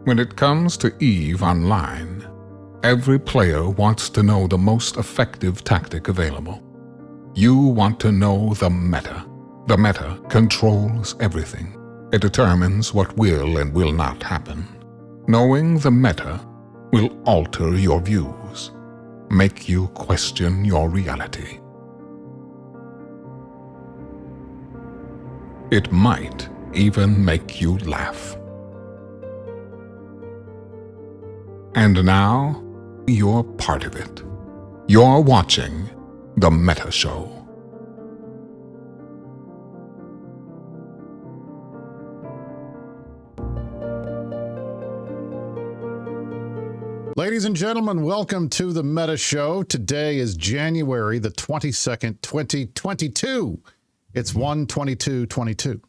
When it comes to EVE Online, every player wants to know the most effective tactic available. You want to know the meta. The meta controls everything. It determines what will and will not happen. Knowing the meta will alter your views, make you question your reality. It might even make you laugh. And now, you're part of it. You're watching The Meta Show. Ladies and gentlemen, welcome to The Meta Show. Today is January the 22nd, 2022. It's 1/22/22.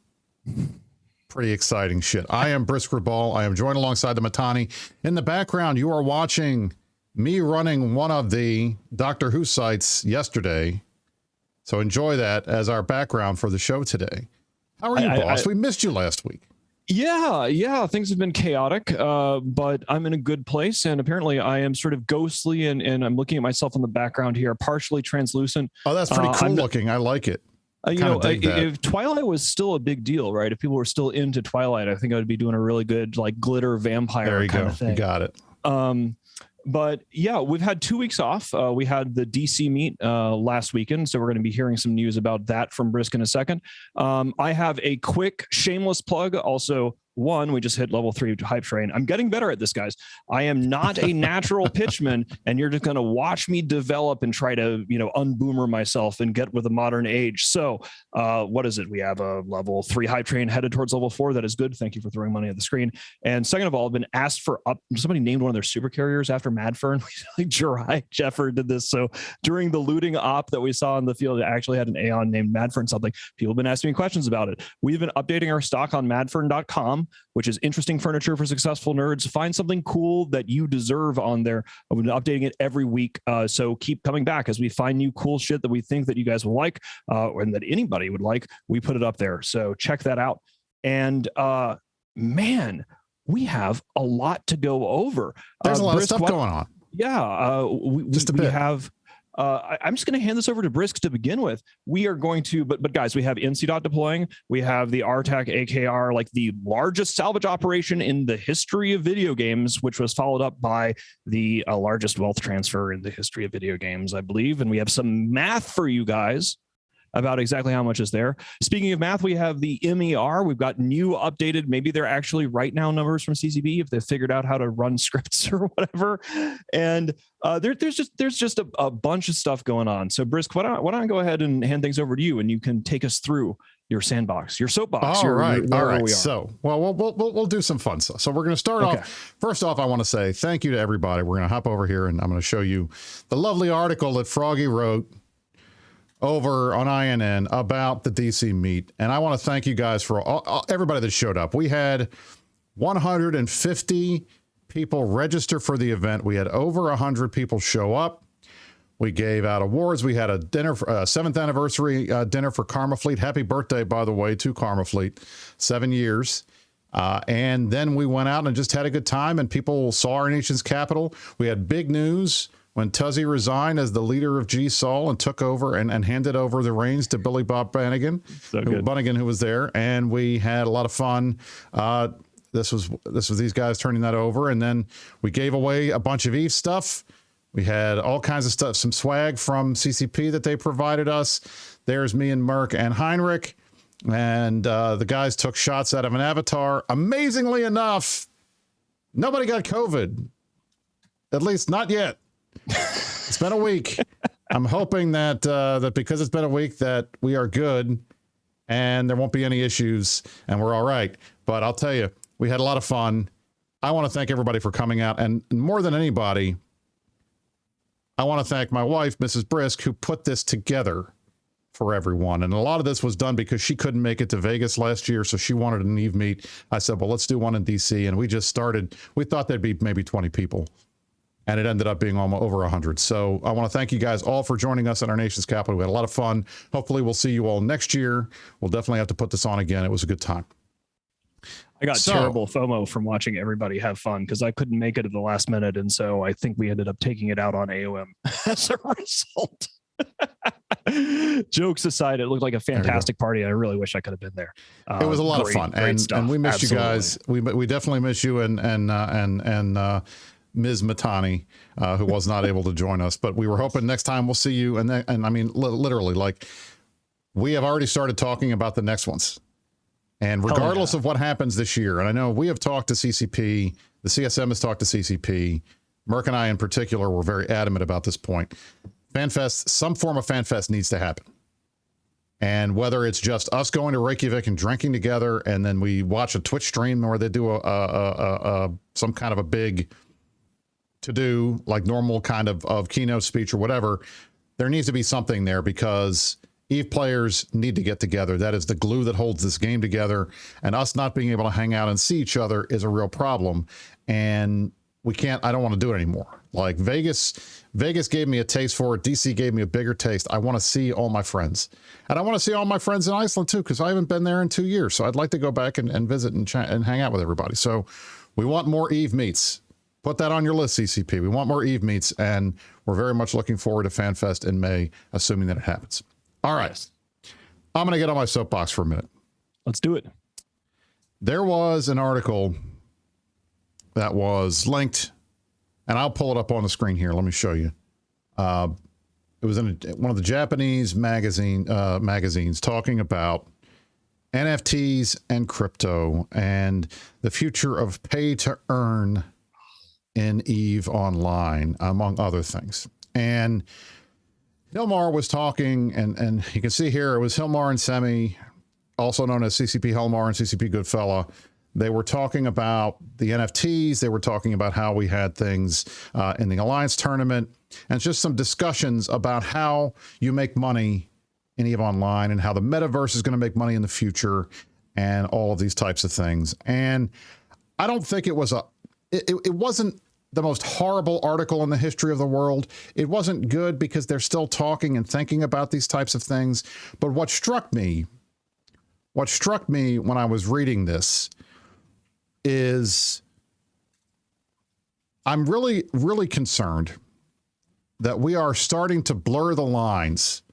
Pretty exciting shit. I am Brisc Rubal. I am joined alongside the Mittani. In the background, you are watching me running one of the Doctor Who sites yesterday. So enjoy that as our background for the show today. How are you, boss? We missed you last week. Yeah. Things have been chaotic, but I'm in a good place. And apparently I am sort of ghostly and I'm looking at myself in the background here, partially translucent. Oh, that's pretty cool looking. I like it. If Twilight was still a big deal, right? If people were still into Twilight, I think I would be doing a really good like glitter vampire kind of thing. You got it. But yeah, we've had 2 weeks off. We had the DC meet last weekend, so we're going to be hearing some news about that from Brisc in a second. I have a quick shameless plug. Also, one, we just hit level 3 hype train. I'm getting better at this, guys. I am not a natural pitchman, and you're just going to watch me develop and try to, unboomer myself and get with a modern age. So what is it? We have a level 3 hype train headed towards level 4. That is good. Thank you for throwing money at the screen. And second of all, I've been asked for somebody named one of their super carriers after Madfern. Jirai Jeffer did this. So during the looting op that we saw in the field, it actually had an Aeon named Madfern something. People have been asking me questions about it. We've been updating our stock on madfern.com, which is interesting furniture for successful nerds. Find something cool that you deserve on there. I've been updating it every week. So keep coming back as we find new cool shit that we think that you guys will like and that anybody would like. We put it up there. So check that out. And man, we have a lot to go over. There's a lot of stuff going on. Yeah. We have... I'm just going to hand this over to Brisc to begin with. We are going to, but guys, we have NC deploying. We have the RTAC AKR, like the largest salvage operation in the history of video games, which was followed up by the largest wealth transfer in the history of video games, I believe. And we have some math for you guys about exactly how much is there. Speaking of math, we have the MER. We've got new updated, maybe they're actually right now numbers from CCB if they've figured out how to run scripts or whatever. And there's just a bunch of stuff going on. So Brisc, why don't I go ahead and hand things over to you and you can take us through your sandbox, your soapbox. All right. So, we'll do some fun stuff. So we're going to start off. First off, I want to say thank you to everybody. We're going to hop over here and I'm going to show you the lovely article that Froggy wrote over on INN about the DC meet. And I want to thank you guys for everybody that showed up. We had 150 people register for the event. We had over 100 people show up. We gave out awards. We had a dinner, 7th anniversary dinner for Karma Fleet. Happy birthday, by the way, to Karma Fleet. 7 years. And then we went out and just had a good time and people saw our nation's capital. We had big news when Tuzzy resigned as the leader of GSOL and took over and handed over the reins to Billy Bob Bunnigan, who was there. And we had a lot of fun. This was these guys turning that over. And then we gave away a bunch of EVE stuff. We had all kinds of stuff, some swag from CCP that they provided us. There's me and Merck and Heinrich. And the guys took shots out of an avatar. Amazingly enough, nobody got COVID. At least not yet. It's been a week. I'm hoping that because it's been a week that we are good and there won't be any issues and we're all right. But I'll tell you, we had a lot of fun. I want to thank everybody for coming out. And more than anybody, I want to thank my wife, Mrs. Brisc, who put this together for everyone. And a lot of this was done because she couldn't make it to Vegas last year, so she wanted an EVE meet. I said, well, let's do one in DC. And we just started. We thought there'd be maybe 20 people. And it ended up being almost over 100. So I want to thank you guys all for joining us in our nation's capital. We had a lot of fun. Hopefully we'll see you all next year. We'll definitely have to put this on again. It was a good time. I got terrible FOMO from watching everybody have fun because I couldn't make it at the last minute. And so I think we ended up taking it out on AOM as a result. Jokes aside, it looked like a fantastic party. I really wish I could have been there. It was a lot of fun, and we missed you guys. We definitely miss you and Ms. Mittani, who was not able to join us, but we were hoping next time we'll see you. And I mean, literally, like, we have already started talking about the next ones. And regardless of what happens this year, and I know we have talked to CCP, the CSM has talked to CCP, Merck and I in particular were very adamant about this point. FanFest, some form of FanFest needs to happen. And whether it's just us going to Reykjavik and drinking together, and then we watch a Twitch stream where they do some kind of a big to-do, like normal kind of keynote speech or whatever, there needs to be something there because EVE players need to get together. That is the glue that holds this game together. And us not being able to hang out and see each other is a real problem. And I don't want to do it anymore. Like Vegas gave me a taste for it. DC gave me a bigger taste. I want to see all my friends. And I want to see all my friends in Iceland too, because I haven't been there in 2 years. So I'd like to go back and visit and hang out with everybody. So we want more EVE meets. Put that on your list, CCP. We want more EVE meets, and we're very much looking forward to FanFest in May, assuming that it happens. All right. Yes. I'm going to get on my soapbox for a minute. Let's do it. There was an article that was linked, and I'll pull it up on the screen here. Let me show you. It was in one of the Japanese magazines talking about NFTs and crypto and the future of pay to earn in EVE Online, among other things. And Hilmar was talking, and you can see here, it was Hilmar and Semi, also known as CCP Hilmar and CCP Goodfella. They were talking about the NFTs. They were talking about how we had things in the Alliance tournament, and just some discussions about how you make money in EVE Online and how the metaverse is going to make money in the future and all of these types of things. And I don't think it was it wasn't the most horrible article in the history of the world. It wasn't good because they're still talking and thinking about these types of things. But what struck me when I was reading this is I'm really, really concerned that we are starting to blur the lines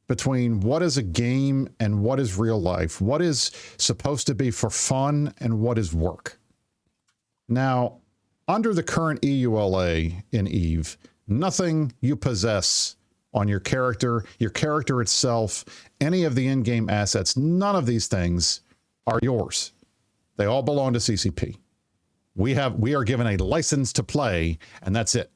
between what is a game and what is real life, what is supposed to be for fun and what is work. Now, under the current EULA in EVE, nothing you possess on your character itself, any of the in-game assets, none of these things are yours. They all belong to CCP. We are given a license to play, and that's it.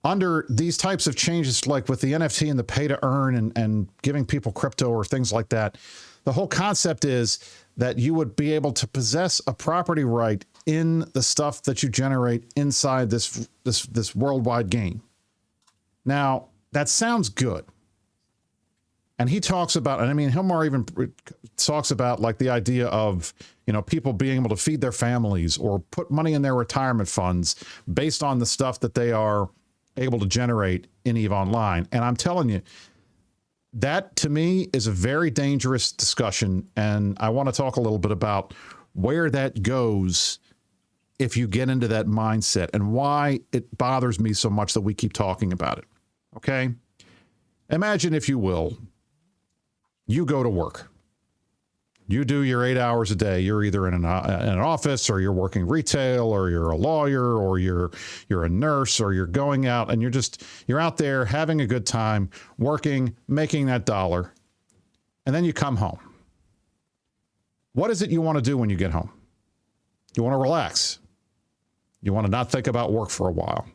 Under these types of changes, like with the NFT and the pay to earn and giving people crypto or things like that, the whole concept is that you would be able to possess a property right in the stuff that you generate inside this worldwide game. Now, that sounds good. And he talks about, and I mean, Hilmar even talks about like the idea of, people being able to feed their families or put money in their retirement funds based on the stuff that they are able to generate in EVE Online. And I'm telling you, that to me is a very dangerous discussion. And I want to talk a little bit about where that goes if you get into that mindset and why it bothers me so much that we keep talking about it. Okay? Imagine, if you will, you go to work. You do your 8 hours a day. You're either in an office, or you're working retail, or you're a lawyer, or you're a nurse, or you're going out and you're out there having a good time, working, making that dollar. And then you come home. What is it you want to do when you get home? You want to relax. You want to not think about work for a while.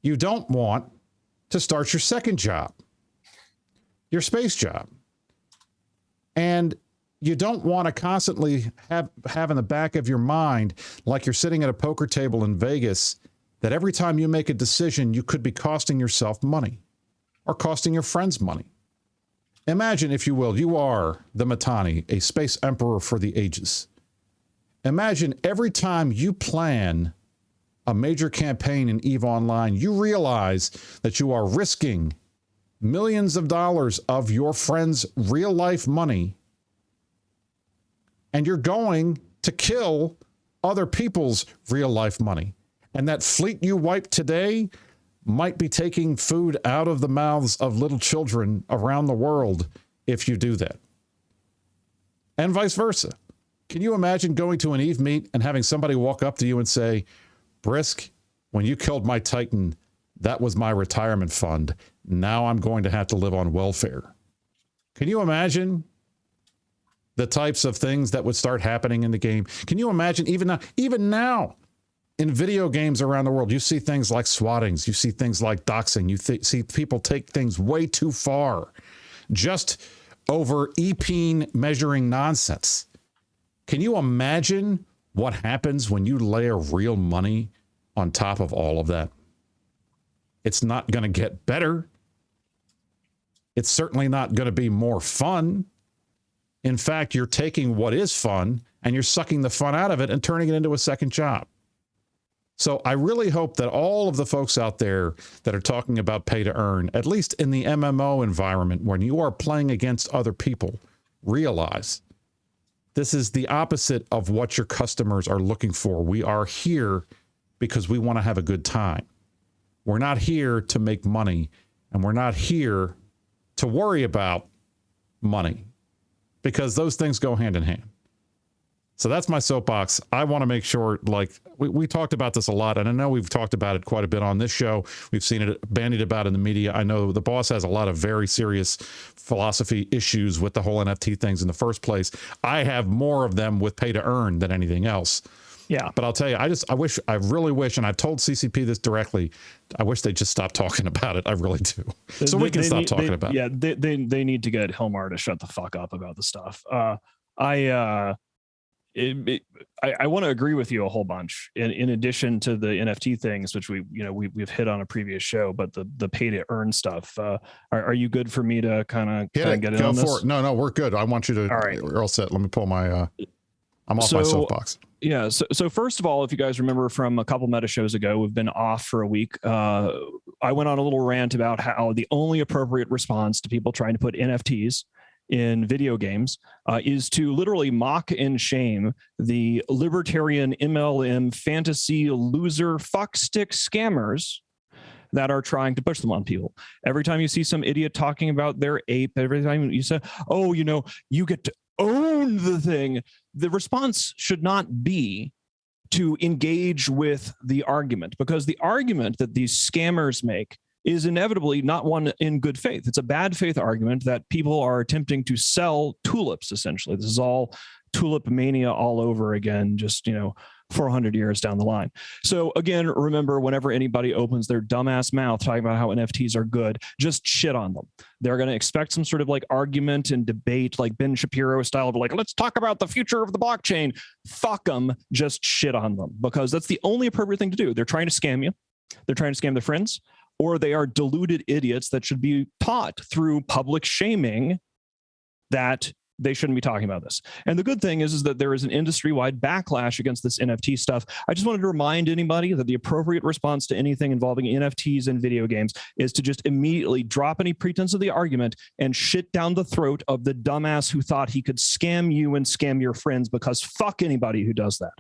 You don't want to start your second job, your space job. And you don't want to constantly have in the back of your mind, like you're sitting at a poker table in Vegas, that every time you make a decision, you could be costing yourself money or costing your friends money. Imagine, if you will, you are the Mittani, a space emperor for the ages. Imagine every time you plan a major campaign in EVE Online, you realize that you are risking millions of dollars of your friends' real-life money and you're going to kill other people's real life money. And that fleet you wiped today might be taking food out of the mouths of little children around the world if you do that. And vice versa. Can you imagine going to an Eve meet and having somebody walk up to you and say, Brisc, when you killed my Titan, that was my retirement fund. Now I'm going to have to live on welfare. Can you imagine the types of things that would start happening in the game? Can you imagine even now in video games around the world, you see things like swattings, you see things like doxing, you see people take things way too far just over EPing measuring nonsense. Can you imagine what happens when you layer real money on top of all of that? It's not going to get better. It's certainly not going to be more fun. In fact, you're taking what is fun and you're sucking the fun out of it and turning it into a second job. So I really hope that all of the folks out there that are talking about pay to earn, at least in the MMO environment, when you are playing against other people, realize this is the opposite of what your customers are looking for. We are here because we want to have a good time. We're not here to make money, and we're not here to worry about money, because those things go hand in hand. So that's my soapbox. I want to make sure, like, we talked about this a lot, and I know we've talked about it quite a bit on this show. We've seen it bandied about in the media. I know the boss has a lot of very serious philosophy issues with the whole NFT things in the first place. I have more of them with pay to earn than anything else. Yeah. But I'll tell you, I really wish, and I've told CCP this directly, I wish they'd just stop talking about it. I really do. So we can stop talking about it. Yeah, they need to get Hilmar to shut the fuck up about the stuff. I want to agree with you a whole bunch. In addition to the NFT things, which we've hit on a previous show, but the pay to earn stuff. Are you good for me to kind of get in on this? Go for it. No, we're good. I want you to. All right, we're all set. Let me pull my. I'm off my soapbox. Yeah. So first of all, if you guys remember from a couple meta shows ago, we've been off for a week. I went on a little rant about how the only appropriate response to people trying to put NFTs in video games is to literally mock and shame the libertarian MLM fantasy loser fuckstick scammers that are trying to push them on people. Every time you see some idiot talking about their ape, every time you say, oh, you get to own the thing, the response should not be to engage with the argument, because the argument that these scammers make is inevitably not one in good faith. It's a bad faith argument that people are attempting to sell tulips, essentially. This is all tulip mania all over again, just, 400 years down the line. So again, remember, whenever anybody opens their dumbass mouth talking about how NFTs are good, just shit on them. They're going to expect some sort of like argument and debate, like Ben Shapiro style of like, let's talk about the future of the blockchain. Fuck them, just shit on them, because that's the only appropriate thing to do. They're trying to scam you. They're trying to scam their friends, or they are deluded idiots that should be taught through public shaming that they shouldn't be talking about this. And the good thing is that there is an industry-wide backlash against this NFT stuff. I just wanted to remind anybody that the appropriate response to anything involving NFTs in video games is to just immediately drop any pretense of the argument and shit down the throat of the dumbass who thought he could scam you and scam your friends, because fuck anybody who does that.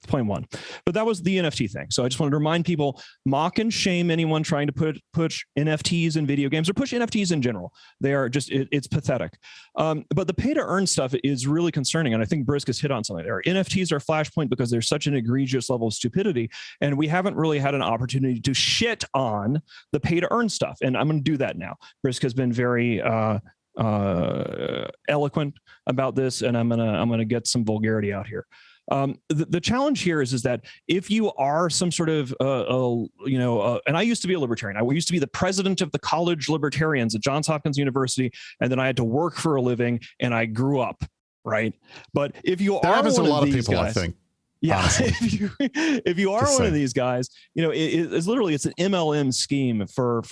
Point one. But that was the NFT thing. So I just wanted to remind people, mock and shame anyone trying to push NFTs in video games, or push NFTs in general. They are just, it's pathetic. But the pay to earn stuff is really concerning. And I think Brisc has hit on something there. NFTs are flashpoint because there's such an egregious level of stupidity. And we haven't really had an opportunity to shit on the pay to earn stuff. And I'm going to do that now. Brisc has been very eloquent about this, and I'm gonna get some vulgarity out here. The challenge here is that if you are some sort of, and I used to be a libertarian. I used to be the president of the college libertarians at Johns Hopkins University, and then I had to work for a living, and I grew up, right? But if you are happens to a lot of people, guys, I think. Yeah, if you are one of these guys, it's literally, it's an MLM scheme for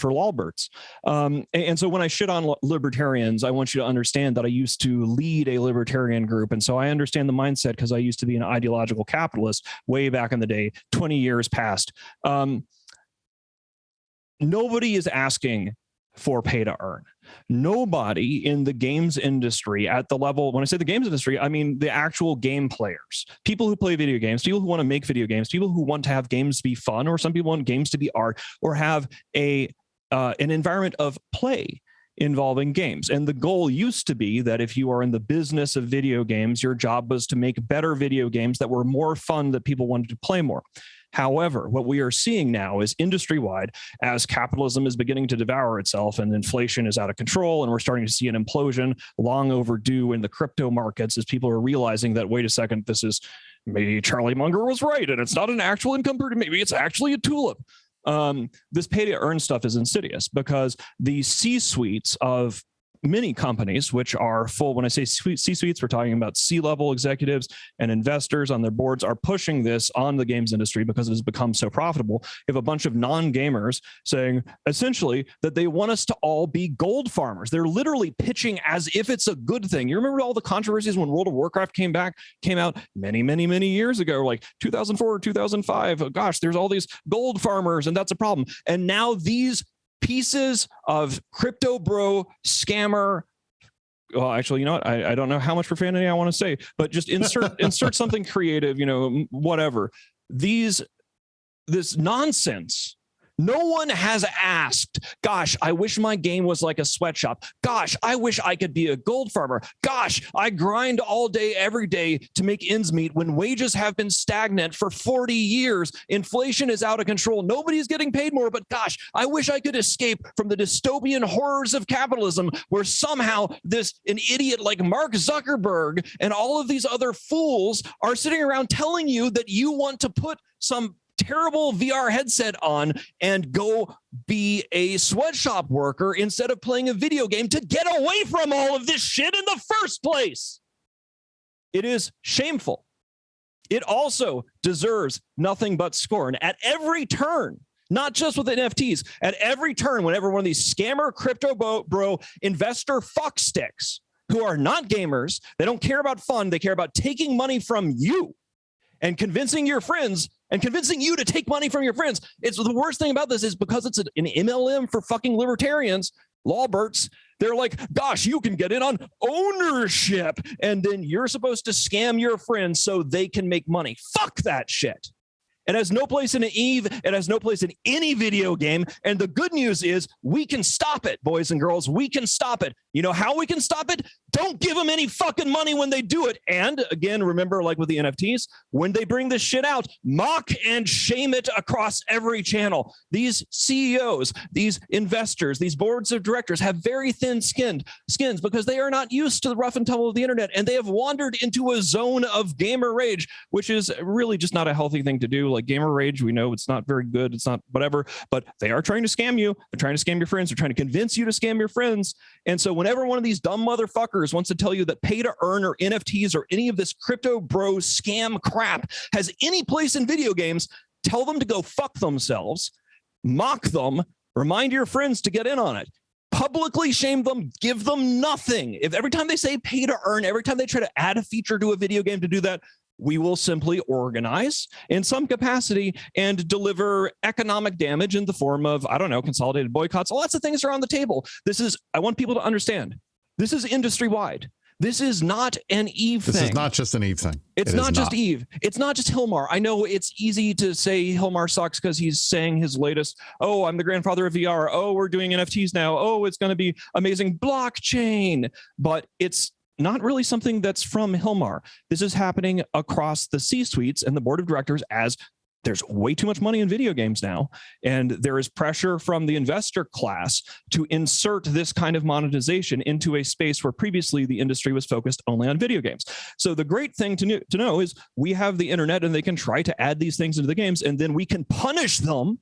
lolberts. And so when I shit on libertarians, I want you to understand that I used to lead a libertarian group, and so I understand the mindset because I used to be an ideological capitalist way back in the day, 20 years past. Nobody is asking for pay to earn. Nobody in the games industry at the level, when I say the games industry, I mean the actual game players, people who play video games, people who want to make video games, people who want to have games be fun, or some people want games to be art, or have an environment of play involving games. And the goal used to be that if you are in the business of video games, your job was to make better video games that were more fun, that people wanted to play more. However, what we are seeing now is industry-wide, as capitalism is beginning to devour itself and inflation is out of control, and we're starting to see an implosion long overdue in the crypto markets, as people are realizing that, wait a second, this is, maybe Charlie Munger was right, and it's not an actual income, maybe it's actually a tulip. This pay-to-earn stuff is insidious because the C-suites of many companies, which are full, when I say C-suites, we're talking about C-level executives and investors on their boards, are pushing this on the games industry because it has become so profitable. You have a bunch of non-gamers saying essentially that they want us to all be gold farmers. They're literally pitching as if it's a good thing. You remember all the controversies when World of Warcraft came out many years ago, like 2004, 2005. Gosh, there's all these gold farmers, and that's a problem. And now these pieces of crypto bro scammer, well, actually, you know what, I don't know how much profanity I want to say, but just insert something creative, whatever. This nonsense. No one has asked, gosh, I wish my game was like a sweatshop. Gosh, I wish I could be a gold farmer. Gosh, I grind all day, every day to make ends meet when wages have been stagnant for 40 years. Inflation is out of control. Nobody's getting paid more, but gosh, I wish I could escape from the dystopian horrors of capitalism where somehow an idiot like Mark Zuckerberg and all of these other fools are sitting around telling you that you want to put some terrible VR headset on and go be a sweatshop worker instead of playing a video game to get away from all of this shit in the first place. It is shameful. It also deserves nothing but scorn at every turn, not just with NFTs. At every turn, whenever one of these scammer crypto bro investor fucksticks who are not gamers, they don't care about fun, they care about taking money from you and convincing your friends and convincing you to take money from your friends. It's the worst thing about this is because it's an MLM for fucking libertarians, lawberts. They're like, gosh, you can get in on ownership. And then you're supposed to scam your friends so they can make money. Fuck that shit. It has no place in an Eve. It has no place in any video game. And the good news is we can stop it, boys and girls. We can stop it. You know how we can stop it? Don't give them any fucking money when they do it. And again, remember, like with the NFTs, when they bring this shit out, mock and shame it across every channel. These CEOs, these investors, these boards of directors have very thin skins because they are not used to the rough and tumble of the internet. And they have wandered into a zone of gamer rage, which is really just not a healthy thing to do. Like gamer rage, we know it's not very good. It's not whatever, but they are trying to scam you. They're trying to scam your friends. They're trying to convince you to scam your friends. And so whenever one of these dumb motherfuckers wants to tell you that pay to earn or NFTs or any of this crypto bro scam crap has any place in video games, tell them to go fuck themselves, mock them, remind your friends to get in on it, publicly shame them, give them nothing. If every time they say pay to earn, every time they try to add a feature to a video game to do that, we will simply organize in some capacity and deliver economic damage in the form of, I don't know, consolidated boycotts. Lots of things are on the table. I want people to understand, this is industry-wide. This is not an Eve thing. This is not just an Eve thing. It's not just Eve. It's not just Hilmar. I know it's easy to say Hilmar sucks because he's saying his latest, oh, I'm the grandfather of VR. Oh, we're doing NFTs now. Oh, it's going to be amazing blockchain. But it's not really something that's from Hilmar. This is happening across the C-suites and the board of directors as there's way too much money in video games now. And there is pressure from the investor class to insert this kind of monetization into a space where previously the industry was focused only on video games. So the great thing to know is we have the internet and they can try to add these things into the games and then we can punish them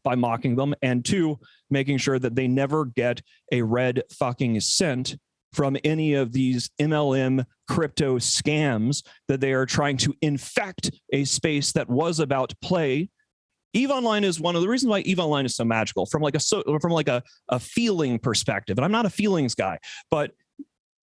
by mocking them, and two, making sure that they never get a red fucking cent from any of these MLM crypto scams that they are trying to infect a space that was about play. EVE Online is one of the reasons why EVE Online is so magical from like a feeling perspective. And I'm not a feelings guy, but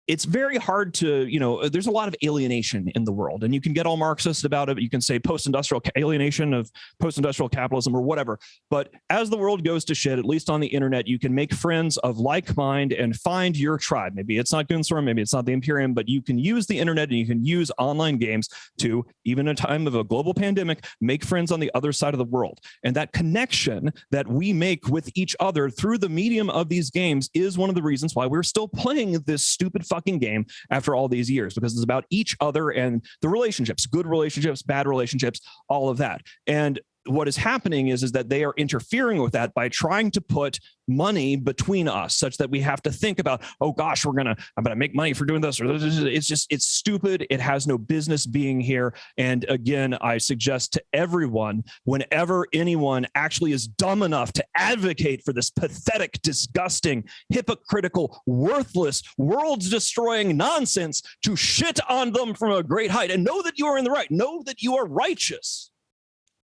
it's very hard to, there's a lot of alienation in the world, and you can get all Marxist about it. You can say post-industrial alienation of post-industrial capitalism or whatever. But as the world goes to shit, at least on the internet, you can make friends of like mind and find your tribe. Maybe it's not Gunstorm, maybe it's not the Imperium, but you can use the internet and you can use online games to, even in a time of a global pandemic, make friends on the other side of the world. And that connection that we make with each other through the medium of these games is one of the reasons why we're still playing this stupid fucking game after all these years, because it's about each other and the relationships, good relationships, bad relationships, all of that. And what is happening is that they are interfering with that by trying to put money between us, such that we have to think about, oh gosh, I'm gonna make money for doing this, or it's stupid. It has no business being here. And again, I suggest to everyone, whenever anyone actually is dumb enough to advocate for this pathetic, disgusting, hypocritical, worthless, world-destroying nonsense, to shit on them from a great height, and know that you are in the right, know that you are righteous.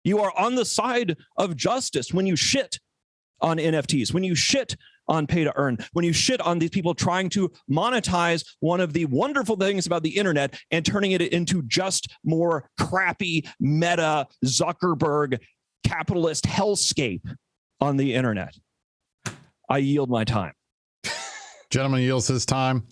You are on the side of justice when you shit on NFTs, when you shit on pay to earn, when you shit on these people trying to monetize one of the wonderful things about the internet and turning it into just more crappy meta Zuckerberg capitalist hellscape on the internet. I yield my time. Gentleman yields his time.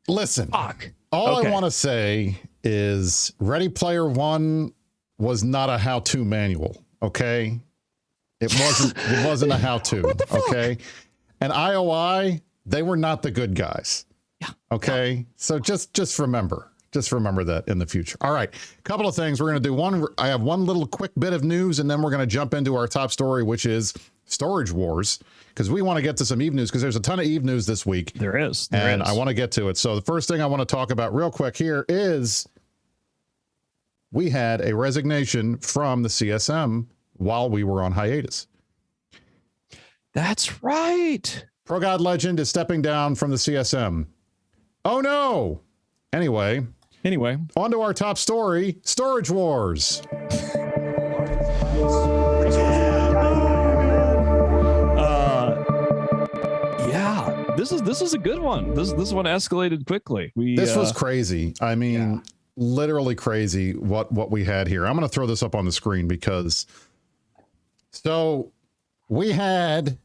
Listen, Fuck. All I want to say is Ready Player One was not a how-to manual, okay? It wasn't a how-to, okay? And IOI, they were not the good guys. Yeah. Okay? Yeah. So just remember that in the future. All right. A couple of things. We're going to do I have one little quick bit of news, and then we're going to jump into our top story, which is Storage Wars, because we want to get to some Eve news, because there's a ton of Eve news this week. There is. I want to get to it. So the first thing I want to talk about real quick here is we had a resignation from the CSM while we were on hiatus. That's right. Pro God Legend is stepping down from the CSM. Oh no. Anyway, on to our top story, Storage Wars. This is a good one. This one escalated quickly. This was crazy. I mean, literally crazy what we had here. I'm going to throw this up on the screen because we had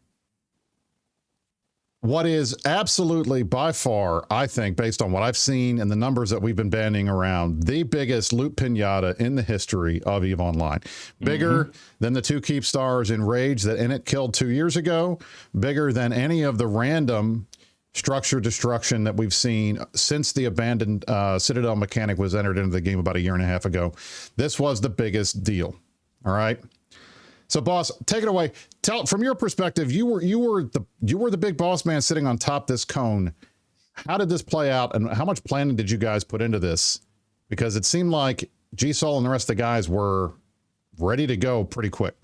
what is absolutely by far, I think, based on what I've seen and the numbers that we've been banding around, the biggest loot pinata in the history of EVE Online. Bigger than the 2 Keep Stars in Rage that Init killed 2 years ago. Bigger than any of the random structure destruction that we've seen since the abandoned Citadel mechanic was entered into the game about 1.5 years ago. This was the biggest deal. All right. So, boss, take it away. Tell, from your perspective, you were the big boss man sitting on top this cone. How did this play out, and how much planning did you guys put into this? Because it seemed like G-Sol and the rest of the guys were ready to go pretty quick.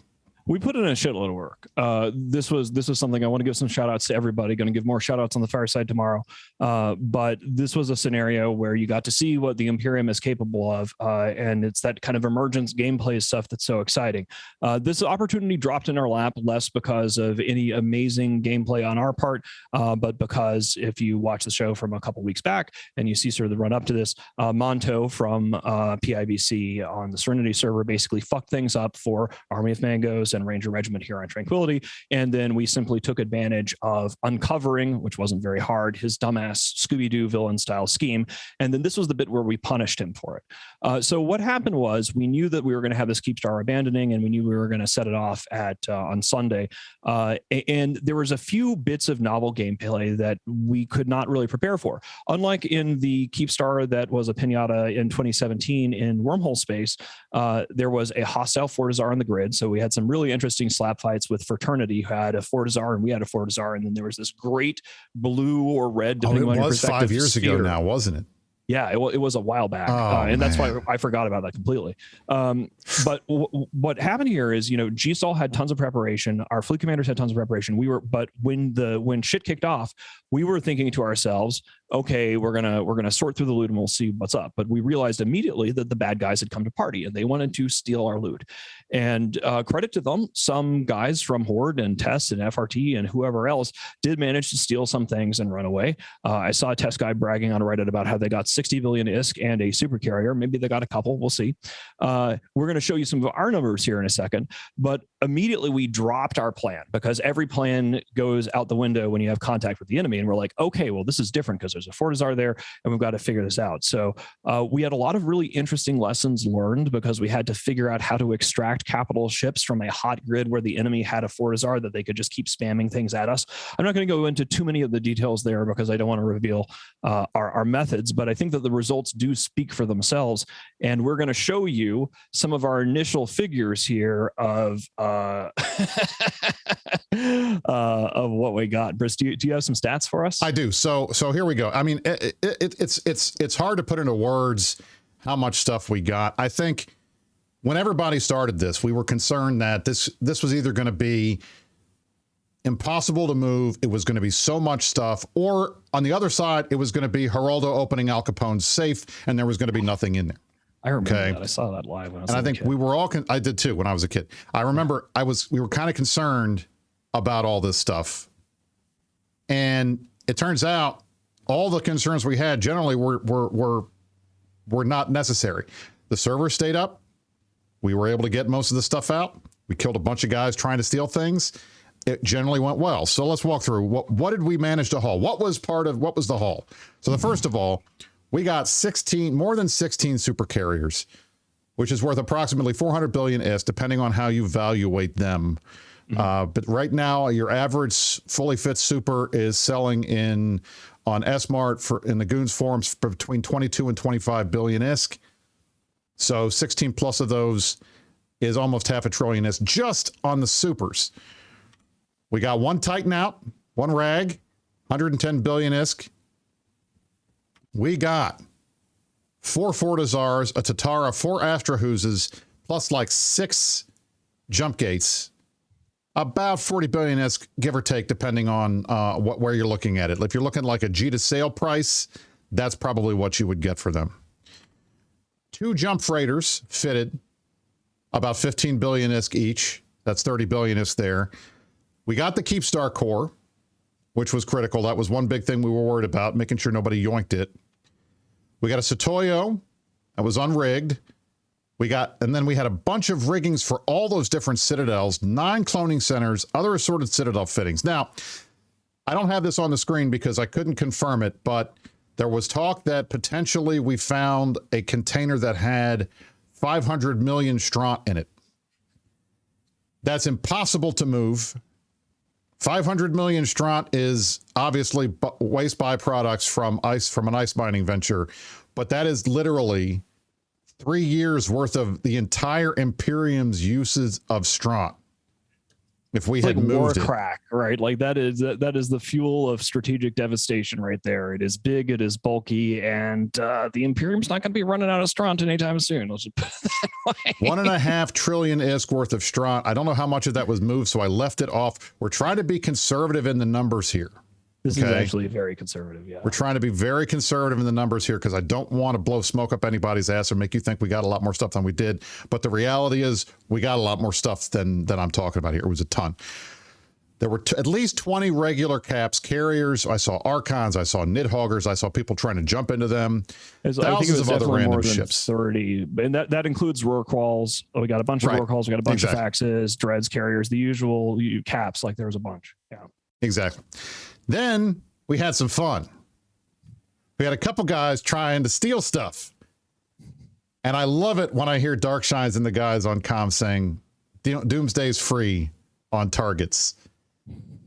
We put in a shitload of work. This was something I want to give some shout outs to everybody. Going to give more shout outs on the fireside tomorrow. But this was a scenario where you got to see what the Imperium is capable of. And it's that kind of emergence gameplay stuff that's so exciting. This opportunity dropped in our lap less because of any amazing gameplay on our part, but because if you watch the show from a couple weeks back and you see sort of the run up to this, Monto from PIBC on the Serenity server basically fucked things up for Army of Mangoes and Ranger Regiment here on Tranquility. And then we simply took advantage of uncovering, which wasn't very hard, his dumbass Scooby-Doo villain style scheme. And then this was the bit where we punished him for it. So what happened was we knew that we were going to have this Keep Star abandoning, and we knew we were going to set it off on Sunday. And there was a few bits of novel gameplay that we could not really prepare for. Unlike in the Keep Star that was a pinata in 2017 in Wormhole Space, there was a hostile Fortizar on the grid. So we had some really interesting slap fights with Fraternity, who had a Fortizar and we had a Fortizar, and then there was this great blue or red, depending on your perspective, 5 years ago now, wasn't it? Yeah, it was a while back, and that's why I forgot about that completely. But what happened here is, GSOL had tons of preparation. Our fleet commanders had tons of preparation. But when shit kicked off, we were thinking to ourselves, okay, we're gonna sort through the loot and we'll see what's up. But we realized immediately that the bad guys had come to party and they wanted to steal our loot. And credit to them, some guys from Horde and Test and FRT and whoever else did manage to steal some things and run away. I saw a Test guy bragging on Reddit about how they got 60 billion ISK and a super carrier. Maybe they got a couple. We'll see. We're going to show you some of our numbers here in a second. But immediately we dropped our plan because every plan goes out the window when you have contact with the enemy. And we're like, okay, well, this is different because there's a Fortizar there and we've got to figure this out. So we had a lot of really interesting lessons learned because we had to figure out how to extract capital ships from a hot grid where the enemy had a Fortizar that they could just keep spamming things at us. I'm not going to go into too many of the details there because I don't want to reveal our methods, but I think that the results do speak for themselves. And we're going to show you some of our initial figures here of of what we got. Brisc, do you have some stats for us? I do. So here we go. I mean, it's hard to put into words how much stuff we got. I think when everybody started this, we were concerned that this was either going to be impossible to move, it was going to be so much stuff, or on the other side, it was going to be Geraldo opening Al Capone's safe and there was going to be nothing in there. I remember that. I saw that live when I was a kid. We were all, I did too when I was a kid. I remember we were kind of concerned about all this stuff. And it turns out all the concerns we had generally were not necessary. The server stayed up. We were able to get most of the stuff out. We killed a bunch of guys trying to steal things. It generally went well. So let's walk through what did we manage to haul? What was the haul? So first of all, we got more than 16 super carriers, which is worth approximately 400 billion ISK, depending on how you evaluate them. But right now, your average fully fit super is selling on S-Mart in the Goons forums for between 22 and 25 billion ISK. So 16 plus of those is almost half a trillion ISK just on the supers. We got one Titan out, one RAG, 110 billion ISK. We got 4 Fortizars, a Tatara, 4 Astrahuses, plus like 6 jump gates. About 40 billion ISK, give or take, depending on where you're looking at it. If you're looking like a G to sale price, that's probably what you would get for them. 2 jump freighters fitted, about 15 billion ISK each. That's 30 billion ISK there. We got the Keepstar core, which was critical. That was one big thing we were worried about, making sure nobody yoinked it. We got a Satoyo that was unrigged. And then we had a bunch of riggings for all those different citadels, 9 cloning centers, other assorted citadel fittings. Now, I don't have this on the screen because I couldn't confirm it, but there was talk that potentially we found a container that had 500 million Stront in it. That's impossible to move. 500 million Stront is obviously waste byproducts from an ice mining venture, but that is literally 3 years worth of the entire Imperium's uses of Stront. If we had moved it, crack, right? Like that is the fuel of strategic devastation right there. It is big, it is bulky, and the Imperium's not going to be running out of Stront anytime soon. Let's just put it that way. 1.5 trillion ISK worth of Stront. I don't know how much of that was moved, so I left it off. We're trying to be conservative in the numbers here. This is actually very conservative, yeah. We're trying to be very conservative in the numbers here because I don't want to blow smoke up anybody's ass or make you think we got a lot more stuff than we did. But the reality is we got a lot more stuff than I'm talking about here. It was a ton. There were at least 20 regular caps, carriers. I saw Archons. I saw Nidhoggers. I saw people trying to jump into them. Thousands of other random ships. 30, and that includes Rorquals. We got a bunch of Rorquals. We got a bunch of Faxes, Dreads, carriers, the usual caps. Like there was a bunch. Yeah, exactly. Then we had some fun. We had a couple guys trying to steal stuff. And I love it when I hear Darkshines and the guys on comm saying, Doomsday's free on targets.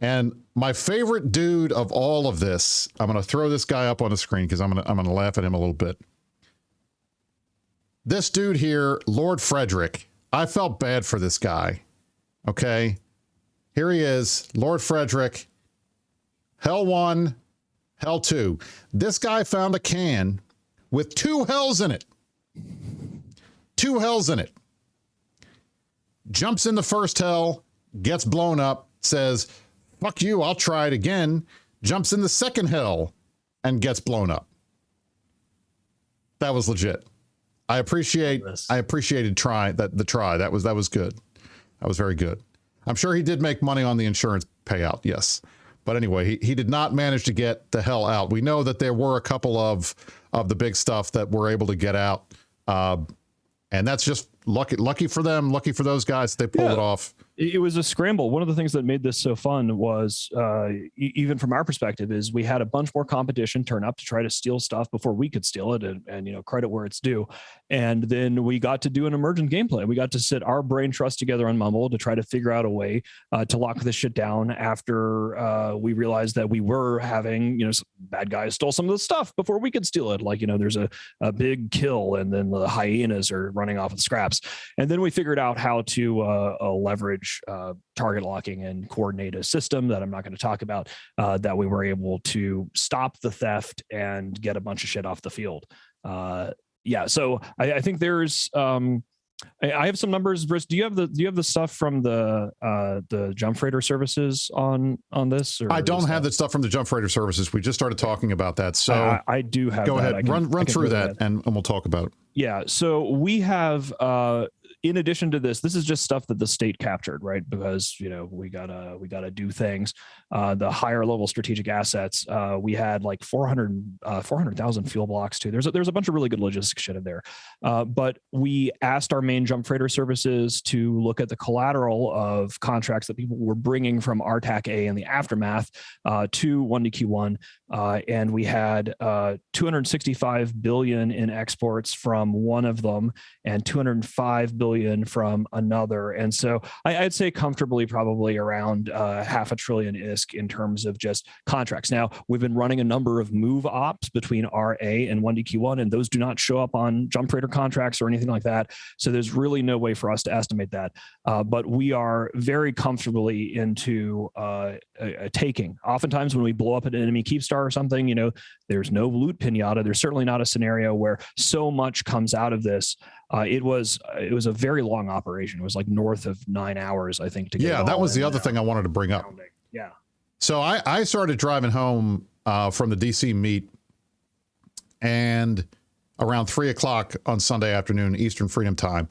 And my favorite dude of all of this, I'm going to throw this guy up on the screen because I'm going to laugh at him a little bit. This dude here, Lord Frederick, I felt bad for this guy. Okay. Here he is, Lord Frederick. Hell 1, Hell 2. This guy found a can with 2 hells in it. 2 hells in it. Jumps in the first hell, gets blown up, says, fuck you, I'll try it again. Jumps in the second hell and gets blown up. That was legit. I appreciated the try. That was good. That was very good. I'm sure he did make money on the insurance payout. Yes. But anyway, he did not manage to get the hell out. We know that there were a couple of the big stuff that were able to get out. And that's just lucky for them. Lucky for those guys. They pulled it off. It was a scramble. One of the things that made this so fun was, even from our perspective, is we had a bunch more competition turn up to try to steal stuff before we could steal it, and credit where it's due. And then we got to do an emergent gameplay. We got to sit our brain trust together on Mumble to try to figure out a way to lock this shit down after we realized that we were having, some bad guys stole some of the stuff before we could steal it. Like, there's a big kill, and then the hyenas are running off with scraps. And then we figured out how to leverage target locking and coordinate a system that I'm not going to talk about, that we were able to stop the theft and get a bunch of shit off the field. So I think there's I have some numbers. Brisc, do you have the stuff from the jump freighter services on this? Or I don't have the stuff from the jump freighter services. We just started talking about that. So I do have. Go ahead, run through that, and we'll talk about it. Yeah. So we have, in addition to this is just stuff that the state captured, right? Because, we gotta do things. The higher level strategic assets, we had like 400,000 fuel blocks too. There's a bunch of really good logistics shit in there. But we asked our main jump freighter services to look at the collateral of contracts that people were bringing from RTAC A in the aftermath to 1DQ1. And we had 265 billion in exports from one of them and 205 billion from another. And so I'd say comfortably probably around half a trillion ISK in terms of just contracts. Now, we've been running a number of move ops between RA and 1DQ1, and those do not show up on jump freighter contracts or anything like that. So there's really no way for us to estimate that. But we are very comfortably into a taking. Oftentimes when we blow up an enemy Keepstar or something, there's no loot pinata. There's certainly not a scenario where so much comes out of this. It was a very long operation. It was like north of 9 hours, I think, to get. Yeah, that was the other thing I wanted to bring up. Yeah. So I started driving home from the DC meet, and around 3:00 on Sunday afternoon, Eastern Freedom Time.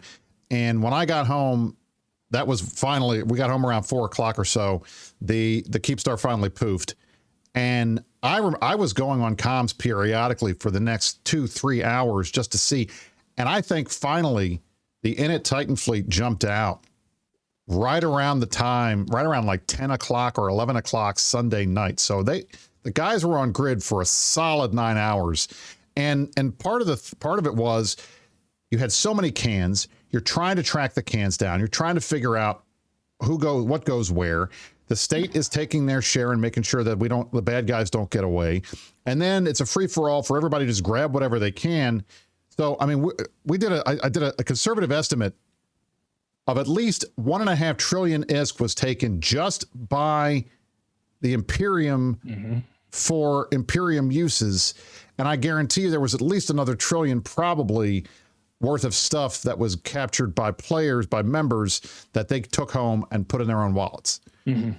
And when I got home, that was finally, we got home around 4:00 or so. The Keepstar finally poofed. And I was going on comms periodically for the next 2-3 hours just to see. And I think finally the Init Titan fleet jumped out right around like 10 o'clock or 11 o'clock Sunday night. So the guys were on grid for a solid 9 hours. And part of it was you had so many cans. You're trying to track the cans down. You're trying to figure out what goes where. The state is taking their share and making sure that the bad guys don't get away. And then it's a free for all for everybody to just grab whatever they can. So, I mean, I did a conservative estimate of at least 1.5 trillion ISK was taken just by the Imperium for Imperium uses. And I guarantee you there was at least another trillion probably worth of stuff that was captured by players, by members, that they took home and put in their own wallets.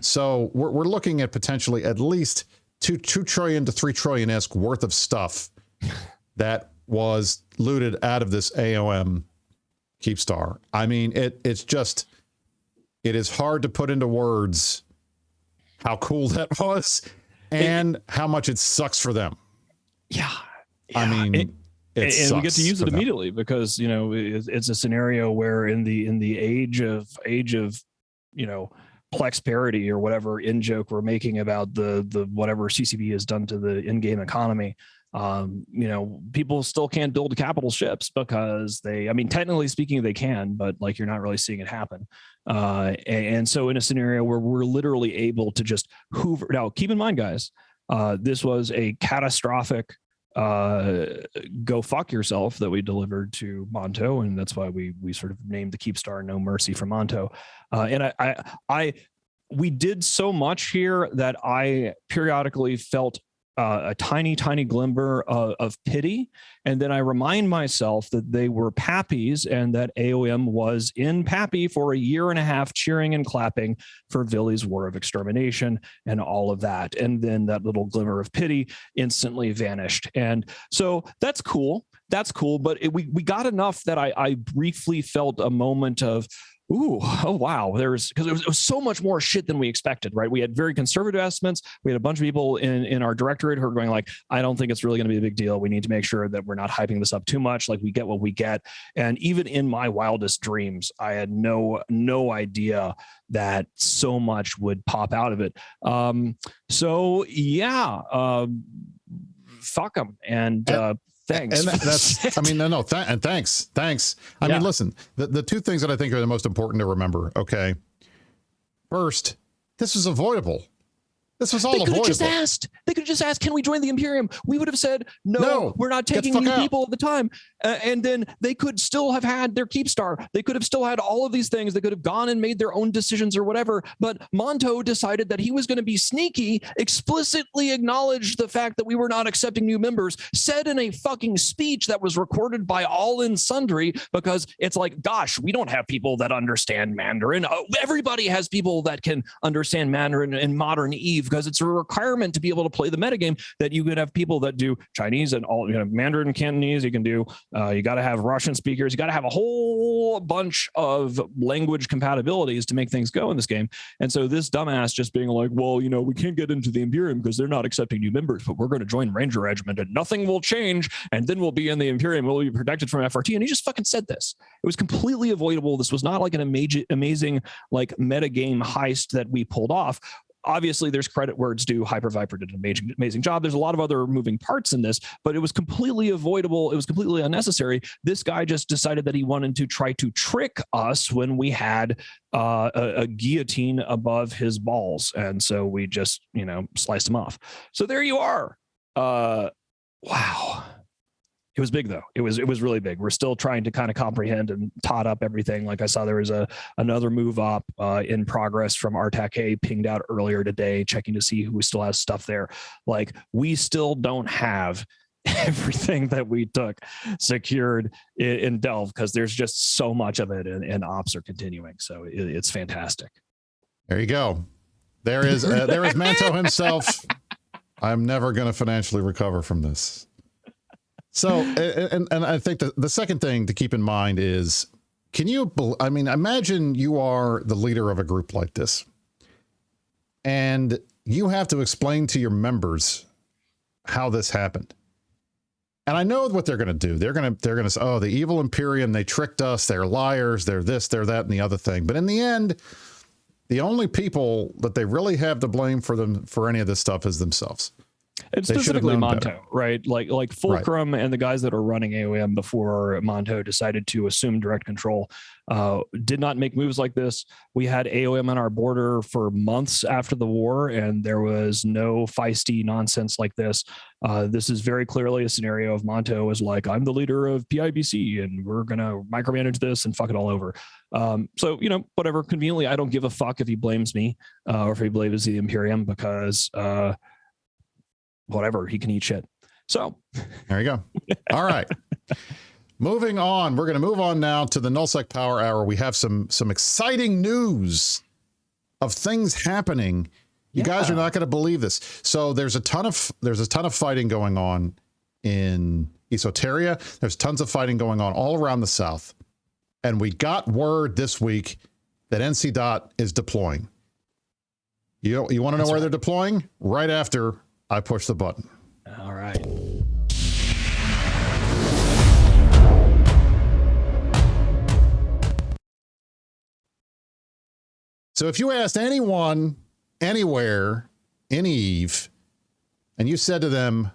So we're looking at potentially at least 2 trillion to 3 trillion ISK worth of stuff that was looted out of this AOM Keepstar. I mean, it is hard to put into words how cool that was and how much it sucks for them. Yeah. I mean, and we get to use it immediately because, it's a scenario where in the age of, Plex parity or whatever in joke we're making about the whatever CCP has done to the in-game economy, people still can't build capital ships because technically speaking they can, but like you're not really seeing it happen. And so in a scenario where we're literally able to just hoover. Now, keep in mind, guys, this was a catastrophic go fuck yourself that we delivered to Monto, and that's why we sort of named the Keepstar No Mercy for Monto. And we did so much here that I periodically felt a tiny, tiny glimmer of pity. And then I remind myself that they were Pappies and that AOM was in Pappy for a year and a half, cheering and clapping for Villy's War of Extermination and all of that. And then that little glimmer of pity instantly vanished. And so that's cool. That's cool. But we got enough that I briefly felt a moment of, ooh, oh, wow. Because it was so much more shit than we expected, right? We had very conservative estimates. We had a bunch of people in our directorate who are going like, I don't think it's really going to be a big deal. We need to make sure that we're not hyping this up too much. Like, we get what we get. And even in my wildest dreams, I had no idea that so much would pop out of it. So yeah, fuck them. And thanks. And that's, I mean, no, thanks. I mean, listen, the two things that I think are the most important to remember, okay? First, this was avoidable. This was all avoidable. They could have just asked, can we join the Imperium? We would have said, no, we're not taking new people at the time. And then they could still have had their Keepstar. They could have still had all of these things. They could have gone and made their own decisions or whatever. But Monto decided that he was going to be sneaky, explicitly acknowledged the fact that we were not accepting new members, said in a fucking speech that was recorded by all and sundry, because it's like, gosh, we don't have people that understand Mandarin. Everybody has people that can understand Mandarin in modern Eve, because it's a requirement to be able to play the metagame that you could have people that do Chinese and all, Mandarin and Cantonese. You can do, you got to have Russian speakers. You got to have a whole bunch of language compatibilities to make things go in this game. And so this dumbass just being like, well, we can't get into the Imperium because they're not accepting new members, but we're going to join Ranger Regiment and nothing will change. And then we'll be in the Imperium. We'll be protected from FRT. And he just fucking said this. It was completely avoidable. This was not like an amazing like metagame heist that we pulled off. Obviously, there's credit where it's due. Hyper Viper did an amazing job. There's a lot of other moving parts in this, but it was completely avoidable. It was completely unnecessary. This guy just decided that he wanted to try to trick us when we had a guillotine above his balls. And so we just, sliced him off. So there you are. Wow. It was big though. It was really big. We're still trying to kind of comprehend and tot up everything. Like I saw there was another move up in progress from Artak A pinged out earlier today, checking to see who still has stuff there. Like, we still don't have everything that we took secured in Delve, because there's just so much of it, and ops are continuing. So it's fantastic. There you go. There is Manto himself. I'm never going to financially recover from this. So, and I think the second thing to keep in mind is, imagine you are the leader of a group like this, and you have to explain to your members how this happened. And I know what they're going to do. They're going to say, oh, the evil Imperium, they tricked us. They're liars. They're this, they're that, and the other thing. But in the end, the only people that they really have to blame for any of this stuff is themselves. It's specifically Monto, right? Like Fulcrum and the guys that are running AOM before Monto decided to assume direct control did not make moves like this. We had AOM on our border for months after the war, and there was no feisty nonsense like this. This is very clearly a scenario of Monto is like, I'm the leader of PIBC, and we're going to micromanage this and fuck it all over. So, whatever. Conveniently, I don't give a fuck if he blames me or if he blames the Imperium, because whatever, he can eat shit. So there you go. All right. Moving on. We're going to move on now to the Nullsec Power Hour. We have some exciting news of things happening. You guys are not going to believe this. So there's a ton of fighting going on in Esoteria. There's tons of fighting going on all around the South. And we got word this week that NC Dot is deploying. You want to know where they're deploying? Right after I push the button. All right. So if you asked anyone, anywhere, in Eve, and you said to them,